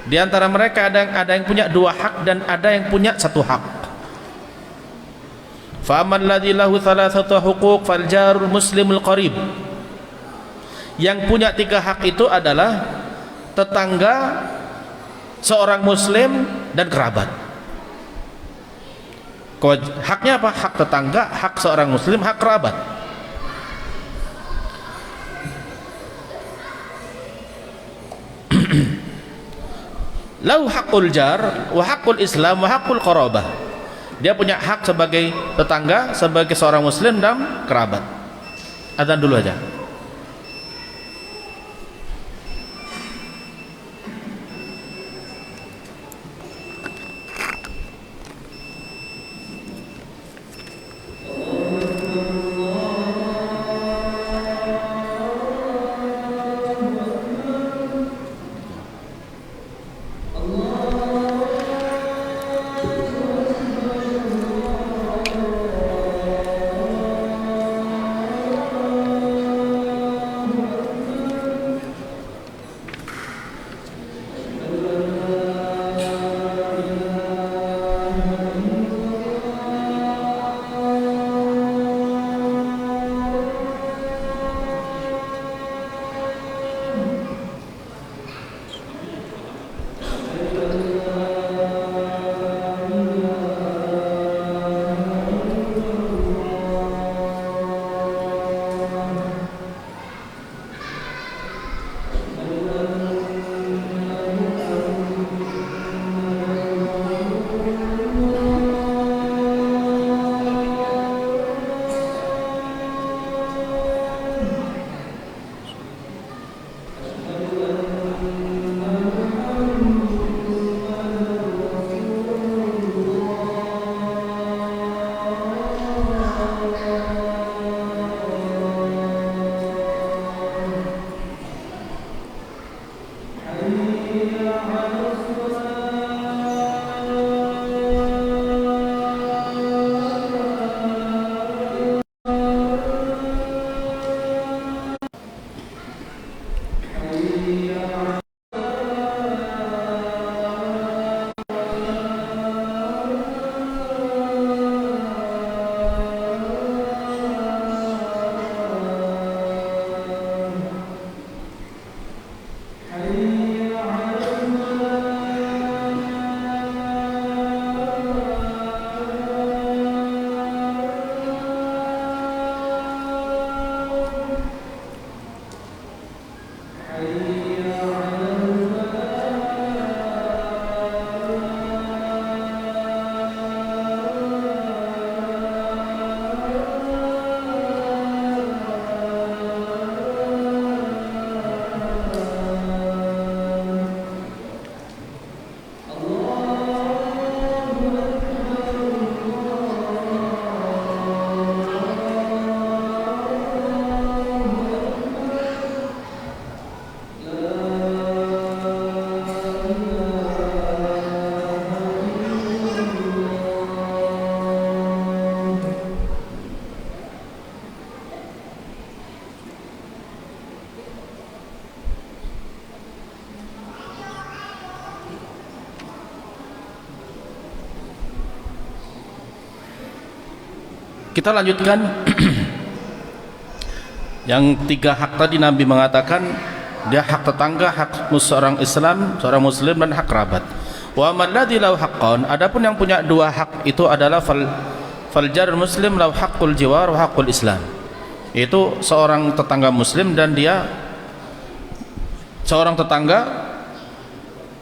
Di antara mereka ada yang punya 2 hak, dan ada yang punya 1 hak. Fa amman ladzi lahu thalathatu huquq fal jarul muslimul qarib. Yang punya 3 hak itu adalah tetangga, seorang muslim, dan kerabat. Haknya apa? Hak tetangga, hak seorang muslim, hak kerabat. Lahu haqqul jar wa haqqul islam wa haqqul qarabah. Dia punya hak sebagai tetangga, sebagai seorang muslim, dan kerabat. Adzan dulu aja. Kita lanjutkan. Yang 3 hak tadi Nabi mengatakan dia hak tetangga, hak seorang Islam, seorang Muslim, dan hak kerabat. Wa alladzi lahu haqqan, adapun yang punya 2 hak itu adalah fal jar muslim lahu haqqul jiwar wa haqqul Islam. Itu seorang tetangga Muslim dan dia seorang tetangga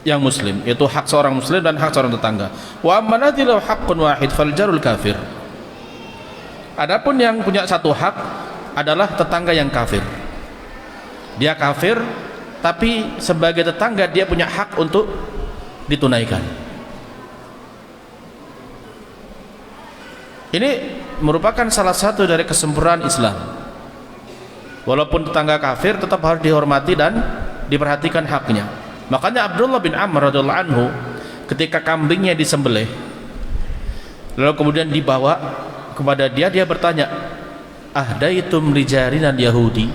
yang Muslim. Itu hak seorang Muslim dan hak seorang tetangga. Wa alladzi lahu haqqun wahid fal jarul kafir. Adapun yang punya 1 hak adalah tetangga yang kafir. Dia kafir, tapi sebagai tetangga dia punya hak untuk ditunaikan. Ini merupakan salah satu dari kesempurnaan Islam. Walaupun tetangga kafir tetap harus dihormati dan diperhatikan haknya. Makanya Abdullah bin Amr radhiyallahu anhu ketika kambingnya disembelih lalu kemudian dibawa kepada dia bertanya, ahdaitum lijarinal Yahudi,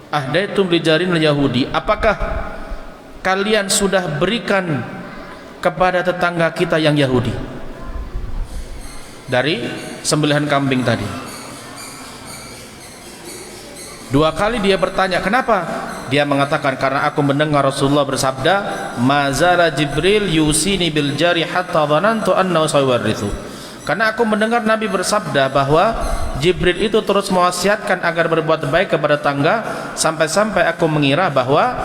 ahdaitum lijarinal Yahudi, apakah kalian sudah berikan kepada tetangga kita yang Yahudi dari sembelihan kambing tadi? 2 kali dia bertanya, kenapa? Dia mengatakan, karena aku mendengar Rasulullah bersabda, mazala Jibril yusini bil jari hatta dhanantu annahu sayuwarithu. Karena aku mendengar Nabi bersabda bahwa Jibril itu terus mewasiatkan agar berbuat baik kepada tetangga, sampai-sampai aku mengira bahwa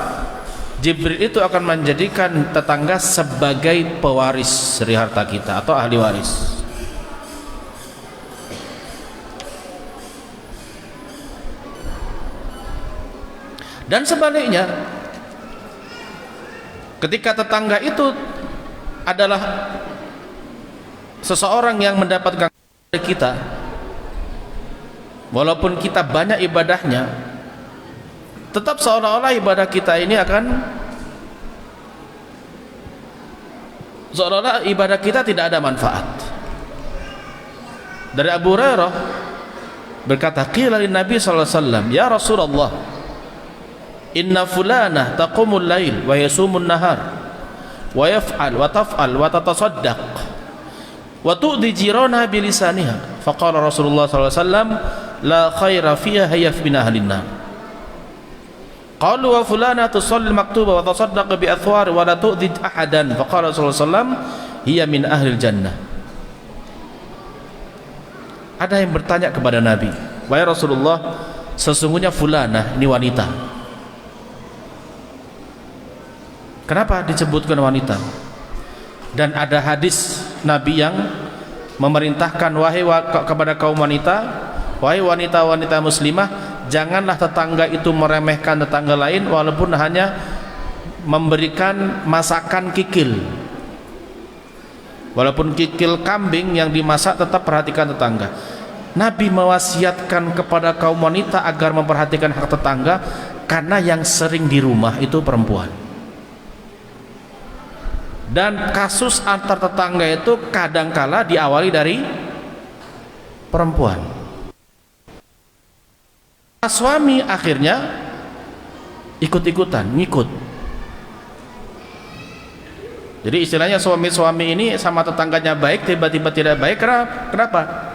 Jibril itu akan menjadikan tetangga sebagai pewaris dari harta kita atau ahli waris. Dan sebaliknya, ketika tetangga itu adalah seseorang yang mendapatkan dari kita, walaupun kita banyak ibadahnya, tetap seolah-olah ibadah kita ini akan seolah-olah ibadah kita tidak ada manfaat. Dari Abu Hurairah berkata, qila lin Nabi sallallahu alaihi wasallam, ya Rasulullah, inna fulanah taqumul lail wa yasumun nahar wa yaf'al wa taf'al wa tatasaddaq wa tu'di jirana bilisaniha. Faqala Rasulullah sallallahu alaihi wasallam, la khaira fiha hayaf min ahlin nar. Qalu wa fulana tusalli maktuba wa tasaddaq bi athwar wa la tu'di ahadan. Faqala Rasulullah sallallahu alaihi wasallam, hiya min ahlil jannah. Ada yang bertanya kepada Nabi, wahai Rasulullah, sesungguhnya fulanah ini wanita. Kenapa disebutkan wanita? Dan ada hadis Nabi yang memerintahkan kepada kaum wanita, wahai wanita-wanita muslimah, janganlah tetangga itu meremehkan tetangga lain walaupun hanya memberikan masakan kikil. Walaupun kikil kambing yang dimasak, tetap perhatikan tetangga. Nabi mewasiatkan kepada kaum wanita agar memperhatikan hak tetangga karena yang sering di rumah itu perempuan. Dan kasus antar tetangga itu kadangkala diawali dari perempuan. Suami akhirnya ikut-ikutan, ngikut. Jadi istilahnya suami-suami ini sama tetangganya baik, tiba-tiba tidak baik. Kenapa?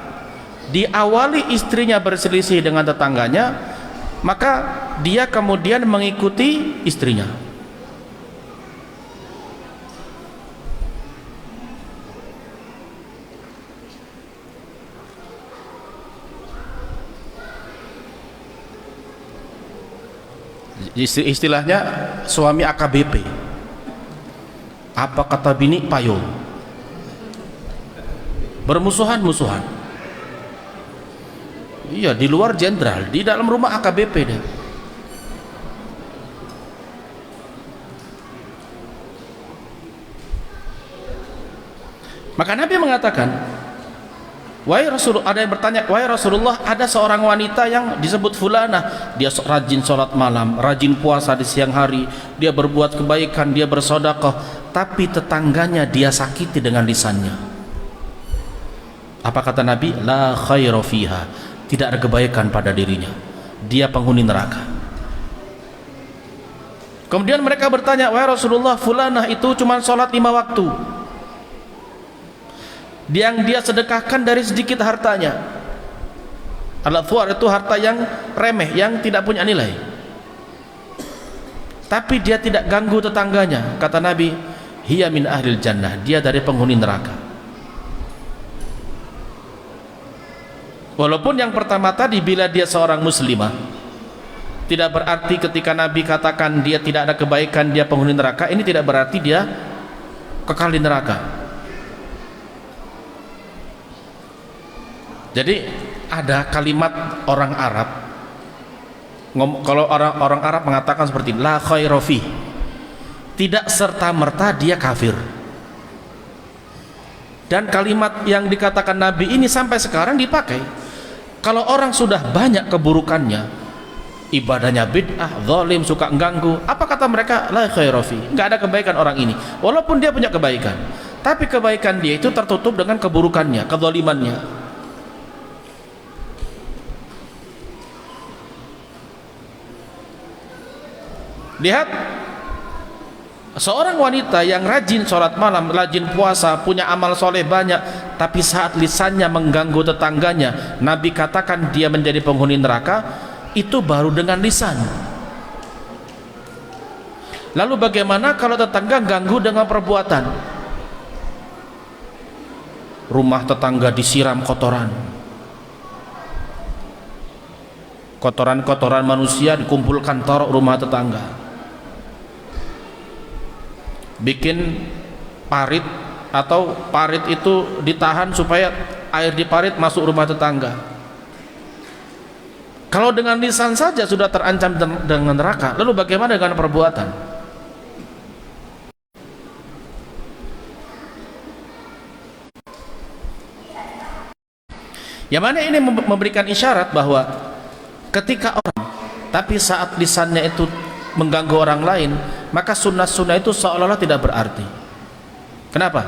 Diawali istrinya berselisih dengan tetangganya, maka dia kemudian mengikuti istrinya. Istilahnya suami AKBP. Apa kata bini payung, bermusuhan-musuhan. Iya, di luar jenderal, di dalam rumah AKBP deh. Maka Nabi mengatakan, wahai Rasulullah, ada yang bertanya, wahai Rasulullah, ada seorang wanita yang disebut fulanah, dia rajin sholat malam, rajin puasa di siang hari, dia berbuat kebaikan, dia bersedekah, tapi tetangganya dia sakiti dengan lisannya. Apa kata Nabi? La khaira fiha, tidak ada kebaikan pada dirinya, dia penghuni neraka. Kemudian mereka bertanya, wahai Rasulullah, fulanah itu cuma sholat 5 waktu, yang dia sedekahkan dari sedikit hartanya. Al-athwar itu harta yang remeh, yang tidak punya nilai, tapi dia tidak ganggu tetangganya. Kata Nabi, hiya min ahlil jannah, dia dari penghuni neraka. Walaupun yang pertama tadi, bila dia seorang muslimah, tidak berarti ketika Nabi katakan dia tidak ada kebaikan, dia penghuni neraka, ini tidak berarti dia kekal di neraka. Jadi ada kalimat orang Arab, kalau orang Arab mengatakan seperti la khaira fi, tidak serta merta dia kafir. Dan kalimat yang dikatakan Nabi ini sampai sekarang dipakai. Kalau orang sudah banyak keburukannya, ibadahnya bid'ah, zalim, suka ganggu, apa kata mereka? La khaira fi, enggak ada kebaikan orang ini. Walaupun dia punya kebaikan, tapi kebaikan dia itu tertutup dengan keburukannya, kezalimannya. Lihat seorang wanita yang rajin sholat malam, rajin puasa, punya amal soleh banyak, tapi saat lisannya mengganggu tetangganya, Nabi katakan dia menjadi penghuni neraka. Itu baru dengan lisan. Lalu bagaimana kalau tetangga ganggu dengan perbuatan? Rumah tetangga disiram kotoran, kotoran manusia dikumpulkan taruh rumah tetangga. Bikin parit, atau parit itu ditahan supaya air di parit masuk rumah tetangga. Kalau dengan lisan saja sudah terancam dengan neraka, lalu bagaimana dengan perbuatan? Yang mana ini memberikan isyarat bahwa ketika orang, tapi saat lisannya itu mengganggu orang lain, maka sunnah-sunnah itu seolah-olah tidak berarti. Kenapa?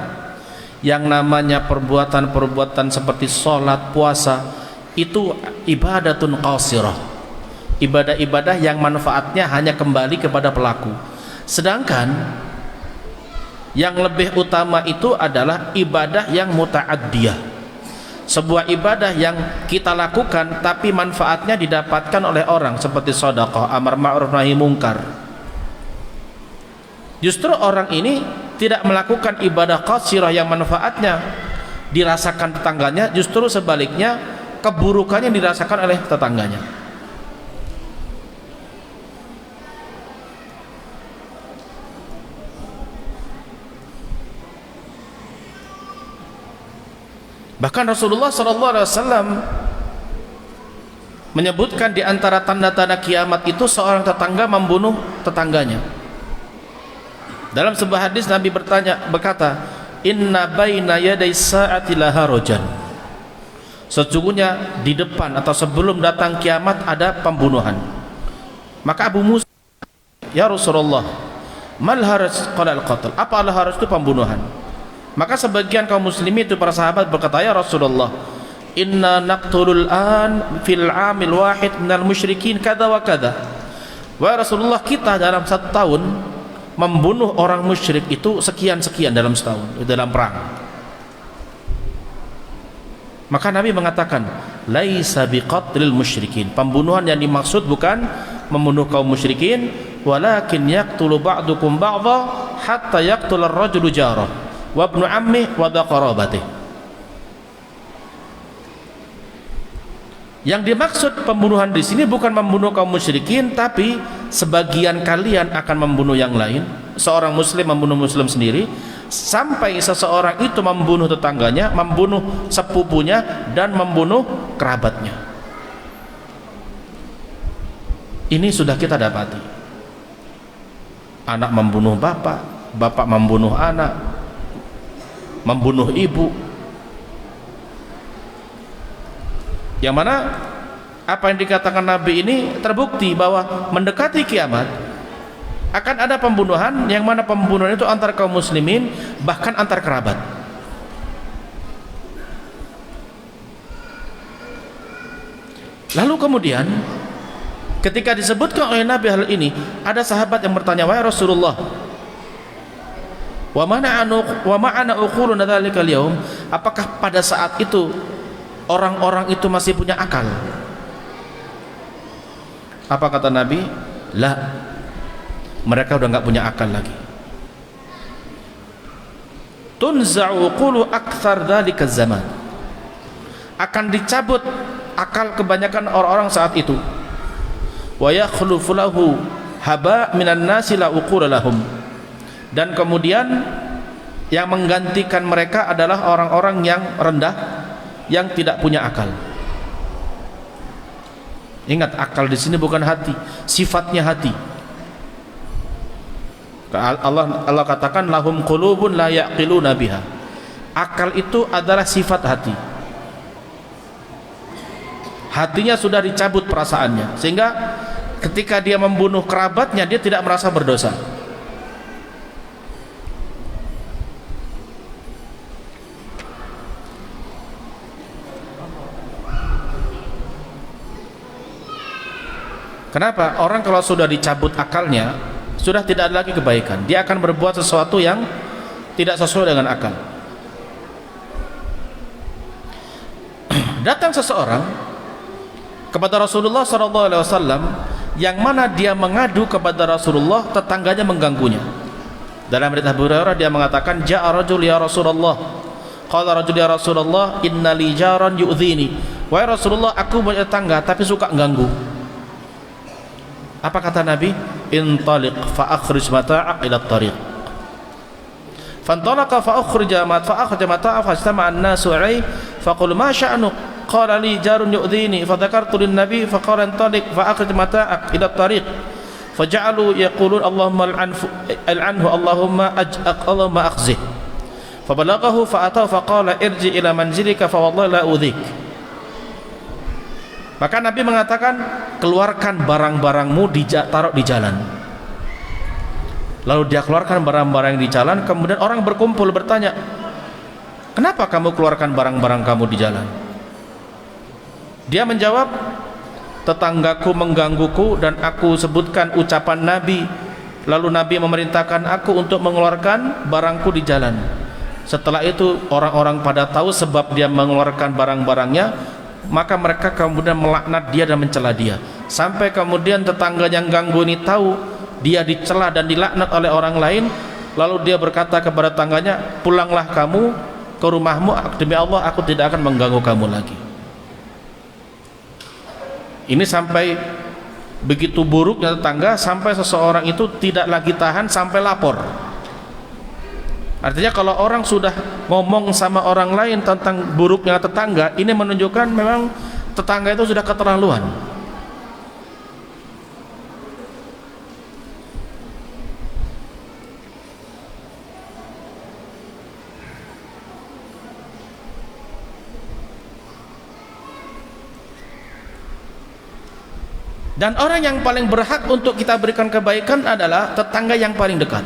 Yang namanya perbuatan-perbuatan seperti sholat, puasa, itu ibadatun qasirah, ibadah-ibadah yang manfaatnya hanya kembali kepada pelaku. Sedangkan yang lebih utama itu adalah ibadah yang muta'addiyah, sebuah ibadah yang kita lakukan tapi manfaatnya didapatkan oleh orang, seperti sedekah, amar ma'ruf nahi mungkar. Justru orang ini tidak melakukan ibadah qasirah yang manfaatnya dirasakan tetangganya, justru sebaliknya keburukannya dirasakan oleh tetangganya. Bahkan Rasulullah SAW menyebutkan di antara tanda-tanda kiamat itu seorang tetangga membunuh tetangganya. Dalam sebuah hadis Nabi berkata, inna baina yaday sa'ati laharajan, sesungguhnya di depan atau sebelum datang kiamat ada pembunuhan. Maka Abu Musa, ya Rasulullah, mal haraj? Qala al-qatl. Apa al-haraj itu? Pembunuhan. Maka sebagian kaum muslimin itu, para sahabat, berkata, ya Rasulullah, inna naqtulul an fil amil wahid minal musyrikin kada wa kada. Wahai Rasulullah, kita dalam 1 tahun membunuh orang musyrik itu sekian-sekian dalam setahun, dalam perang. Maka Nabi mengatakan, laisa biqatlil musyrikin, pembunuhan yang dimaksud bukan membunuh kaum musyrikin, walakin yaqtulu ba'dukum ba'dha hatta yaqtul ar-rajulu jarah wa ibnu ammi wa dha qarabatih. Yang dimaksud pembunuhan di sini bukan membunuh kaum musyrikin, tapi sebagian kalian akan membunuh yang lain. Seorang muslim membunuh muslim sendiri, sampai seseorang itu membunuh tetangganya, membunuh sepupunya, dan membunuh kerabatnya. Ini sudah kita dapati. Anak membunuh bapak, bapak membunuh anak, membunuh ibu. Yang mana apa yang dikatakan Nabi ini terbukti bahwa mendekati kiamat akan ada pembunuhan, yang mana pembunuhan itu antar kaum muslimin, bahkan antar kerabat. Lalu kemudian ketika disebutkan oleh Nabi hal ini, ada sahabat yang bertanya, wahai Rasulullah, wa ma'ana uquluna dzalikal yaum, apakah pada saat itu orang-orang itu masih punya akal? Apa kata Nabi? La, mereka udah nggak punya akal lagi. Tunza'u qulu akthar dzalika zaman, akan dicabut akal kebanyakan orang-orang saat itu. Wa yakhlufu lahu haba minan nasi la uqula lahum, dan kemudian yang menggantikan mereka adalah orang-orang yang rendah, yang tidak punya akal. Ingat, akal di sini bukan hati, sifatnya hati. Allah katakan lahum qulubun la yaqiluna biha. Akal itu adalah sifat hati. Hatinya sudah dicabut perasaannya, sehingga ketika dia membunuh kerabatnya dia tidak merasa berdosa. Kenapa? Orang kalau sudah dicabut akalnya, sudah tidak ada lagi kebaikan. Dia akan berbuat sesuatu yang tidak sesuai dengan akal. Datang seseorang kepada Rasulullah SAW, yang mana dia mengadu kepada Rasulullah, tetangganya mengganggunya. Dalam hadits Abu Hurairah dia mengatakan, ja'a rajul ya Rasulullah, qala rajul ya Rasulullah, inna li jaran yu'dhini. Wahai Rasulullah, aku punya tetangga tapi suka ganggu. Apa kata Nabi? Intaliq fa akhrij mata'ak ila at-tariq. Fantalaqa fa akhrija mata'ak fastama'a an-nasu 'alayhi faqul ma sha'nuk? Qala li jarun yu'dhini fa dhakartu lin-nabi fa qala intaliq fa akhrij mata'ak ila at-tariq. Faja'alu yaqulun Allahumma al'anhu Allahumma akhzih. Fabalaghahu fa atahu fa qala irji ila manzilika fa wallahi la udhik. Maka Nabi mengatakan, keluarkan barang-barangmu, taruh di jalan. Lalu dia keluarkan barang-barang di jalan. Kemudian orang berkumpul bertanya, kenapa kamu keluarkan barang-barang kamu di jalan? Dia menjawab, tetanggaku menggangguku dan aku sebutkan ucapan Nabi, lalu Nabi memerintahkan aku untuk mengeluarkan barangku di jalan. Setelah itu orang-orang pada tahu sebab dia mengeluarkan barang-barangnya, maka mereka kemudian melaknat dia dan mencela dia, sampai kemudian tetangga yang ganggu ini tahu dia dicela dan dilaknat oleh orang lain. Lalu dia berkata kepada tetangganya, pulanglah kamu ke rumahmu, demi Allah aku tidak akan mengganggu kamu lagi. Ini sampai begitu buruknya tetangga, sampai seseorang itu tidak lagi tahan sampai lapor. Artinya kalau orang sudah ngomong sama orang lain tentang buruknya tetangga, ini menunjukkan memang tetangga itu sudah keterlaluan. Dan orang yang paling berhak untuk kita berikan kebaikan adalah tetangga yang paling dekat.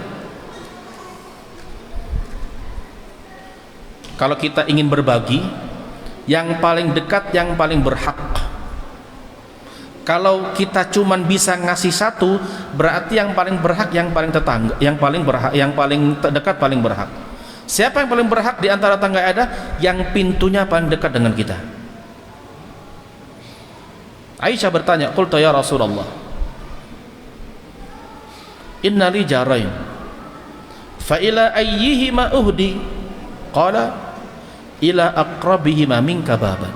Kalau kita ingin berbagi, yang paling dekat, yang paling berhak. Kalau kita cuman bisa ngasih satu, berarti yang paling berhak, yang paling tetangga, yang paling berhak, yang paling dekat paling berhak. Siapa yang paling berhak di antara tetangga ada? Yang pintunya paling dekat dengan kita. Aisyah bertanya, qultu ya Rasulullah, inna li jarain fa ila ayyihima uhdi? Qala ila aqrabihima minka baban.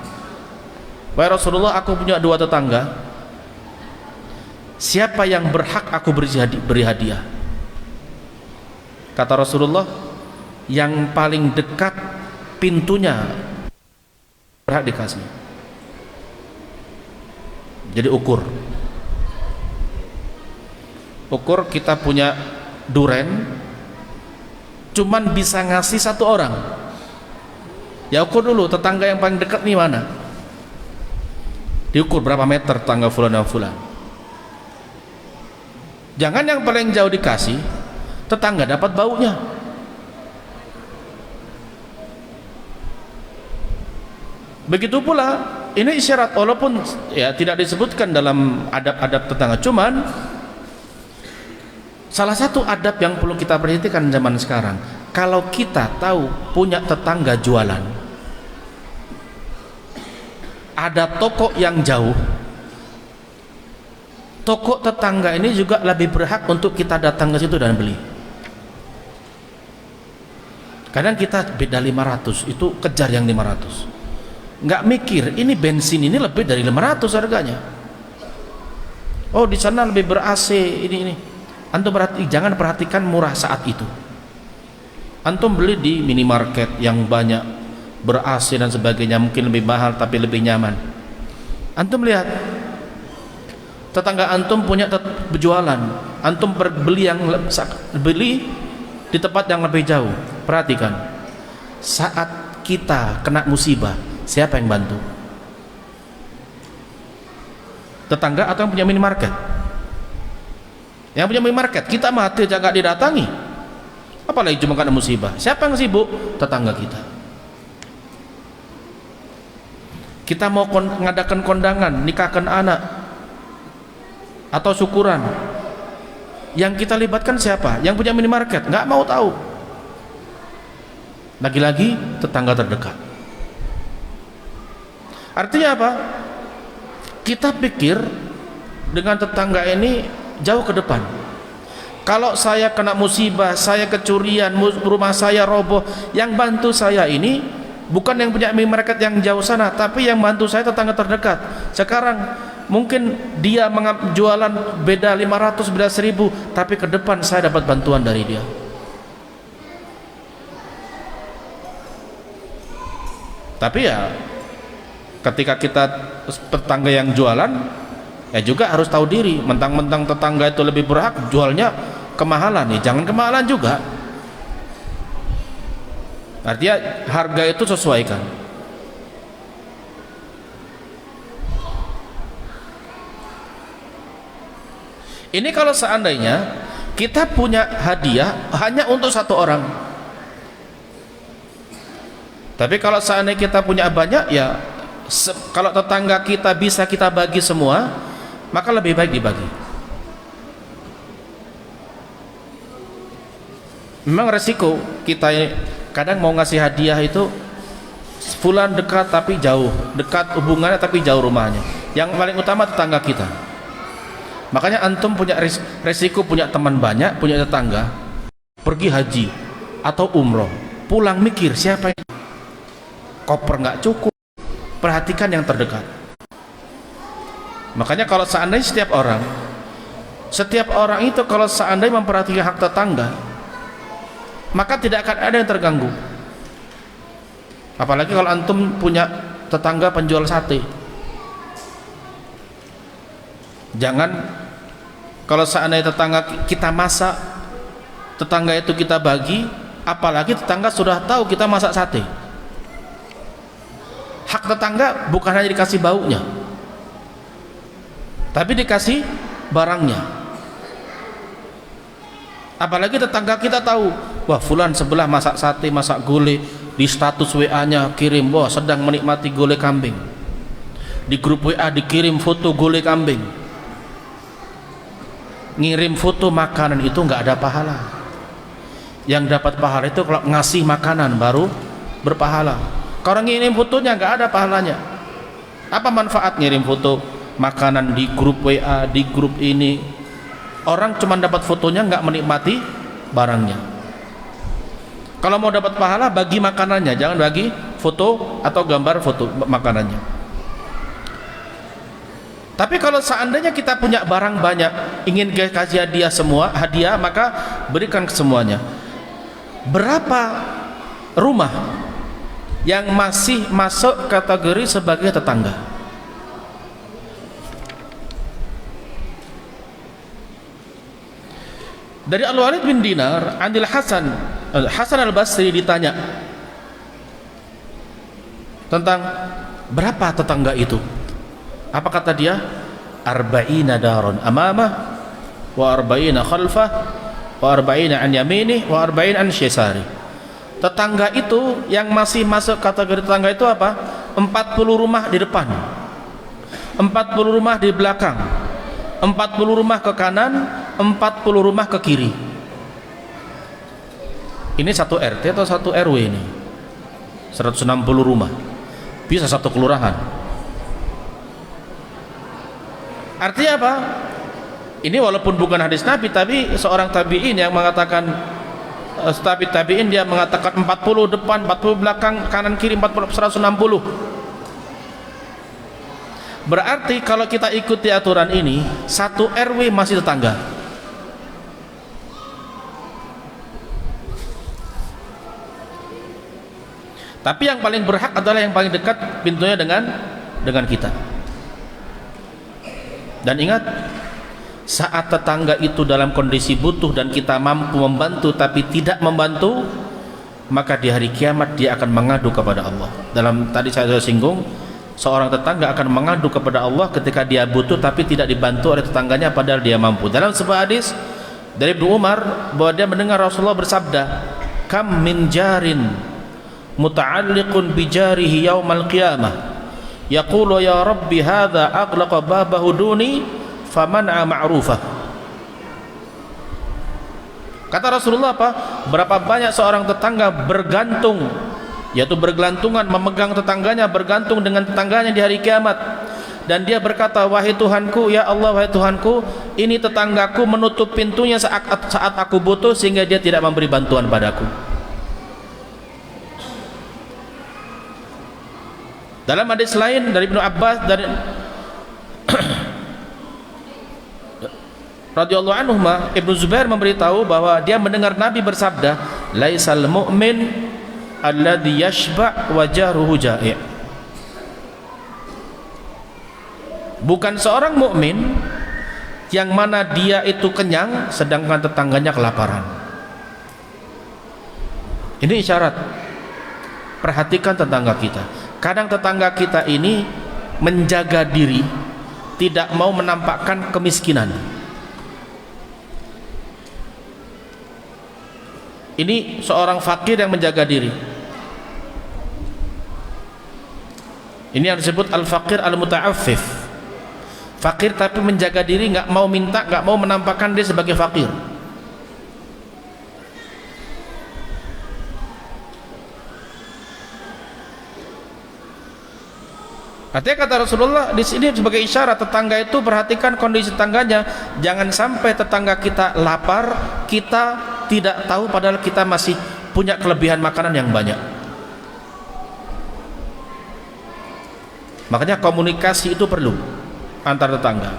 Wahai Rasulullah, aku punya dua tetangga, siapa yang berhak aku beri hadiah? Kata Rasulullah, yang paling dekat pintunya berhak dikasih. Jadi ukur kita punya duren, cuman bisa ngasih satu orang, ya ukur dulu tetangga yang paling dekat nih mana, diukur berapa meter tetangga fulan dan fulan. Jangan yang paling jauh dikasih, tetangga dapat baunya. Begitu pula ini isyarat, walaupun ya tidak disebutkan dalam adab-adab tetangga, cuman salah satu adab yang perlu kita perhatikan zaman sekarang, kalau kita tahu punya tetangga jualan, ada toko yang jauh, toko tetangga ini juga lebih berhak untuk kita datang ke situ dan beli. Kadang kita beda 500, itu kejar yang 500, nggak mikir ini bensin ini lebih dari 500 harganya. Oh di sana lebih ber-AC ini. Antum jangan perhatikan murah saat itu. Antum beli di minimarket yang banyak ber-AC dan sebagainya, mungkin lebih mahal tapi lebih nyaman. Antum lihat tetangga antum punya berjualan, antum beli di tempat yang lebih jauh. Perhatikan, saat kita kena musibah, siapa yang bantu? Tetangga atau yang punya minimarket? Yang punya minimarket. Kita mati aja gak didatangi, apalagi cuma kena musibah. Siapa yang sibuk? Tetangga kita. Kita mau ngadakan kondangan, nikahkan anak atau syukuran, yang kita libatkan siapa? Yang punya minimarket. Nggak mau tahu. Lagi-lagi tetangga terdekat. Artinya apa? Kita pikir dengan tetangga ini jauh ke depan. Kalau saya kena musibah, saya kecurian, rumah saya roboh, yang bantu saya ini bukan yang punya minimarket yang jauh sana, tapi yang bantu saya tetangga terdekat. Sekarang mungkin dia jualan beda 500, beda 1000, tapi ke depan saya dapat bantuan dari dia. Tapi ya ketika kita tetangga yang jualan, ya juga harus tahu diri. Mentang-mentang tetangga itu lebih berhak, jualnya kemahalan nih, jangan kemahalan juga. Artinya harga itu sesuaikan. Ini kalau seandainya kita punya hadiah hanya untuk satu orang. Tapi kalau seandainya kita punya banyak, ya kalau tetangga kita bisa kita bagi semua, maka lebih baik dibagi. Memang resiko kita kadang mau ngasih hadiah itu, fulan dekat tapi jauh, dekat hubungannya tapi jauh rumahnya. Yang paling utama tetangga kita. Makanya antum punya resiko punya teman banyak, punya tetangga, pergi haji atau umroh, pulang mikir siapa yang koper nggak cukup, perhatikan yang terdekat. Makanya kalau seandainya setiap orang itu kalau seandainya memperhatikan hak tetangga, maka tidak akan ada yang terganggu. Apalagi kalau antum punya tetangga penjual sate. Jangan kalau seandainya tetangga kita masak, tetangga itu kita bagi, apalagi tetangga sudah tahu kita masak sate. Hak tetangga bukan hanya dikasih baunya, tapi dikasih barangnya. Apalagi tetangga kita tahu, wah fulan sebelah masak sate, masak gulai, di status WA-nya kirim, wah sedang menikmati gulai kambing. Di grup WA dikirim foto gulai kambing. Ngirim foto makanan itu nggak ada pahala. Yang dapat pahala itu kalau ngasih makanan baru berpahala. Kalau ngirim fotonya nggak ada pahalanya. Apa manfaat ngirim foto makanan di grup WA, di grup ini? Orang cuma dapat fotonya, nggak menikmati barangnya. Kalau mau dapat pahala, bagi makanannya, jangan bagi foto atau gambar foto makanannya. Tapi kalau seandainya kita punya barang banyak, ingin kasih hadiah semua, hadiah, maka berikan ke semuanya. Berapa rumah yang masih masuk kategori sebagai tetangga? Dari Al-Walid bin Dinar, Anil Hasan Al-Basri ditanya tentang berapa tetangga itu. Apa kata dia? Arba'ina daron amamah, wa arba'ina khalfah, wa arba'ina an yaminih, wa arba'ina an syesari. Tetangga itu yang masih masuk kategori tetangga itu apa? 40 rumah di depan, 40 rumah di belakang, 40 rumah ke kanan, 40 rumah ke kiri. Ini satu RT atau satu RW ini? 160 rumah. Bisa satu kelurahan. Artinya apa? Ini walaupun bukan hadis Nabi, tapi seorang tabi'in yang mengatakan, tabi'in dia mengatakan 40 depan, 40 belakang, kanan kiri 40, 160. Berarti kalau kita ikuti aturan ini, satu RW masih tetangga. Tapi yang paling berhak adalah yang paling dekat pintunya dengan kita. Dan ingat, saat tetangga itu dalam kondisi butuh dan kita mampu membantu tapi tidak membantu, maka di hari kiamat dia akan mengadu kepada Allah. Dalam tadi saya sudah singgung, seorang tetangga akan mengadu kepada Allah ketika dia butuh tapi tidak dibantu oleh tetangganya padahal dia mampu. Dalam sebuah hadis dari Ibnu Umar bahwa dia mendengar Rasulullah bersabda, "Kam min jarin muta'alliqun bi jarihi yaumal qiyamah yaqulu ya rabbi hadza aghlaqa babahu duni faman'a ma'rufah." Kata Rasulullah apa? Berapa banyak seorang tetangga bergantung, yaitu bergelantungan, memegang tetangganya, bergantung dengan tetangganya di hari kiamat, dan dia berkata, wahai Tuhanku, ya Allah, wahai Tuhanku, ini tetanggaku menutup pintunya saat aku butuh sehingga dia tidak memberi bantuan padaku. Dalam hadis lain dari Ibnu Abbas dari radhiyallahu anhu, Ibnu Zubair memberitahu bahwa dia mendengar Nabi bersabda, laisal mu'min alladhi yashba' wa jaruhu ja'i'. Bukan seorang mukmin yang mana dia itu kenyang sedangkan tetangganya kelaparan. Ini isyarat. Perhatikan tetangga kita. Kadang tetangga kita ini menjaga diri, tidak mau menampakkan kemiskinan. Ini seorang fakir yang menjaga diri. Ini yang disebut al-fakir al-muta'affif. Fakir tapi menjaga diri, nggak mau minta, nggak mau menampakkan dia sebagai fakir. Artinya kata Rasulullah di sini sebagai isyarat tetangga itu perhatikan kondisi tetangganya, jangan sampai tetangga kita lapar, kita tidak tahu padahal kita masih punya kelebihan makanan yang banyak. Makanya komunikasi itu perlu antar tetangga.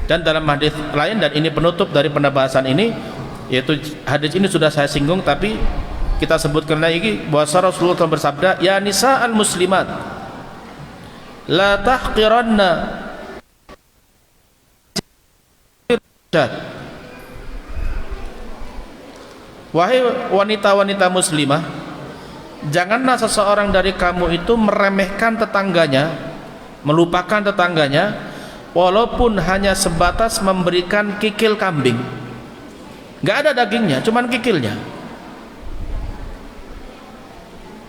Dan dalam hadis lain, dan ini penutup dari pembahasan ini, yaitu hadis ini sudah saya singgung tapi kita sebutkan lagi bahwa Rasulullah telah bersabda, ya nisa'al muslimat la tahqiranna, wahai wanita-wanita muslimah, janganlah seseorang dari kamu itu meremehkan tetangganya, melupakan tetangganya, walaupun hanya sebatas memberikan kikil kambing. Nggak ada dagingnya, cuman kikilnya.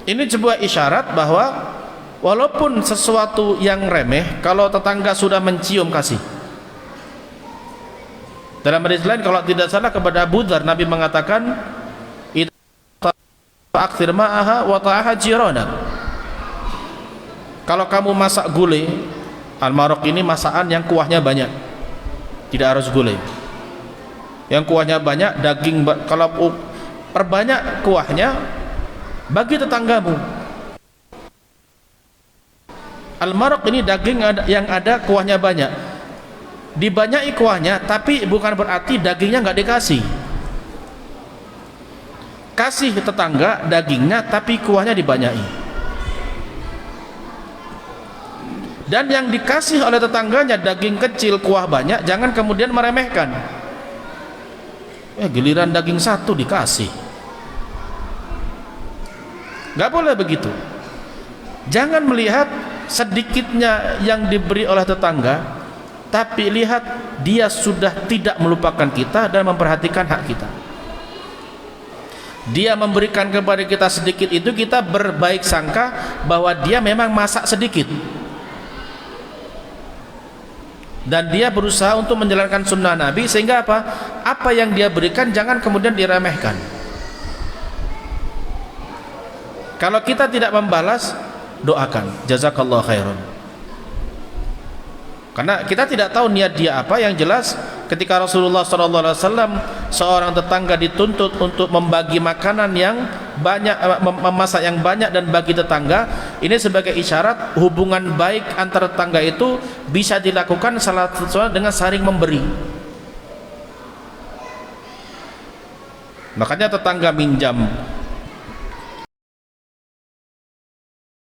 Ini sebuah isyarat bahwa walaupun sesuatu yang remeh, kalau tetangga sudah mencium, kasih. Dalam hadis lain kalau tidak salah kepada Abu Dzar, Nabi mengatakan, "Aktsir ma'aha wa ta'aha jiranak." Kalau kamu masak gulai, al-maraq ini masakan yang kuahnya banyak, tidak harus gulai. Yang kuahnya banyak, daging, kalau perbanyak kuahnya, bagi tetanggamu. Al-maraq ini daging yang ada kuahnya banyak, dibanyaki kuahnya, tapi bukan berarti dagingnya nggak dikasih. Kasih tetangga dagingnya, tapi kuahnya dibanyaki. Dan yang dikasih oleh tetangganya daging kecil, kuah banyak, jangan kemudian meremehkan. Giliran daging satu dikasih, nggak boleh begitu. Jangan melihat sedikitnya yang diberi oleh tetangga, tapi lihat dia sudah tidak melupakan kita dan memperhatikan hak kita. Dia memberikan kepada kita sedikit itu, kita berbaik sangka bahwa dia memang masak sedikit. dan dia berusaha untuk menjalankan sunnah Nabi, sehingga apa? Apa yang dia berikan jangan kemudian diremehkan. Kalau kita tidak membalas, doakan, jazakallahu khairan. Karena kita tidak tahu niat dia apa. Yang jelas ketika Rasulullah SAW, seorang tetangga dituntut untuk membagi makanan yang banyak, memasak yang banyak dan bagi tetangga, ini sebagai isyarat hubungan baik antara tetangga itu bisa dilakukan salah satu dengan saling memberi. Makanya tetangga minjam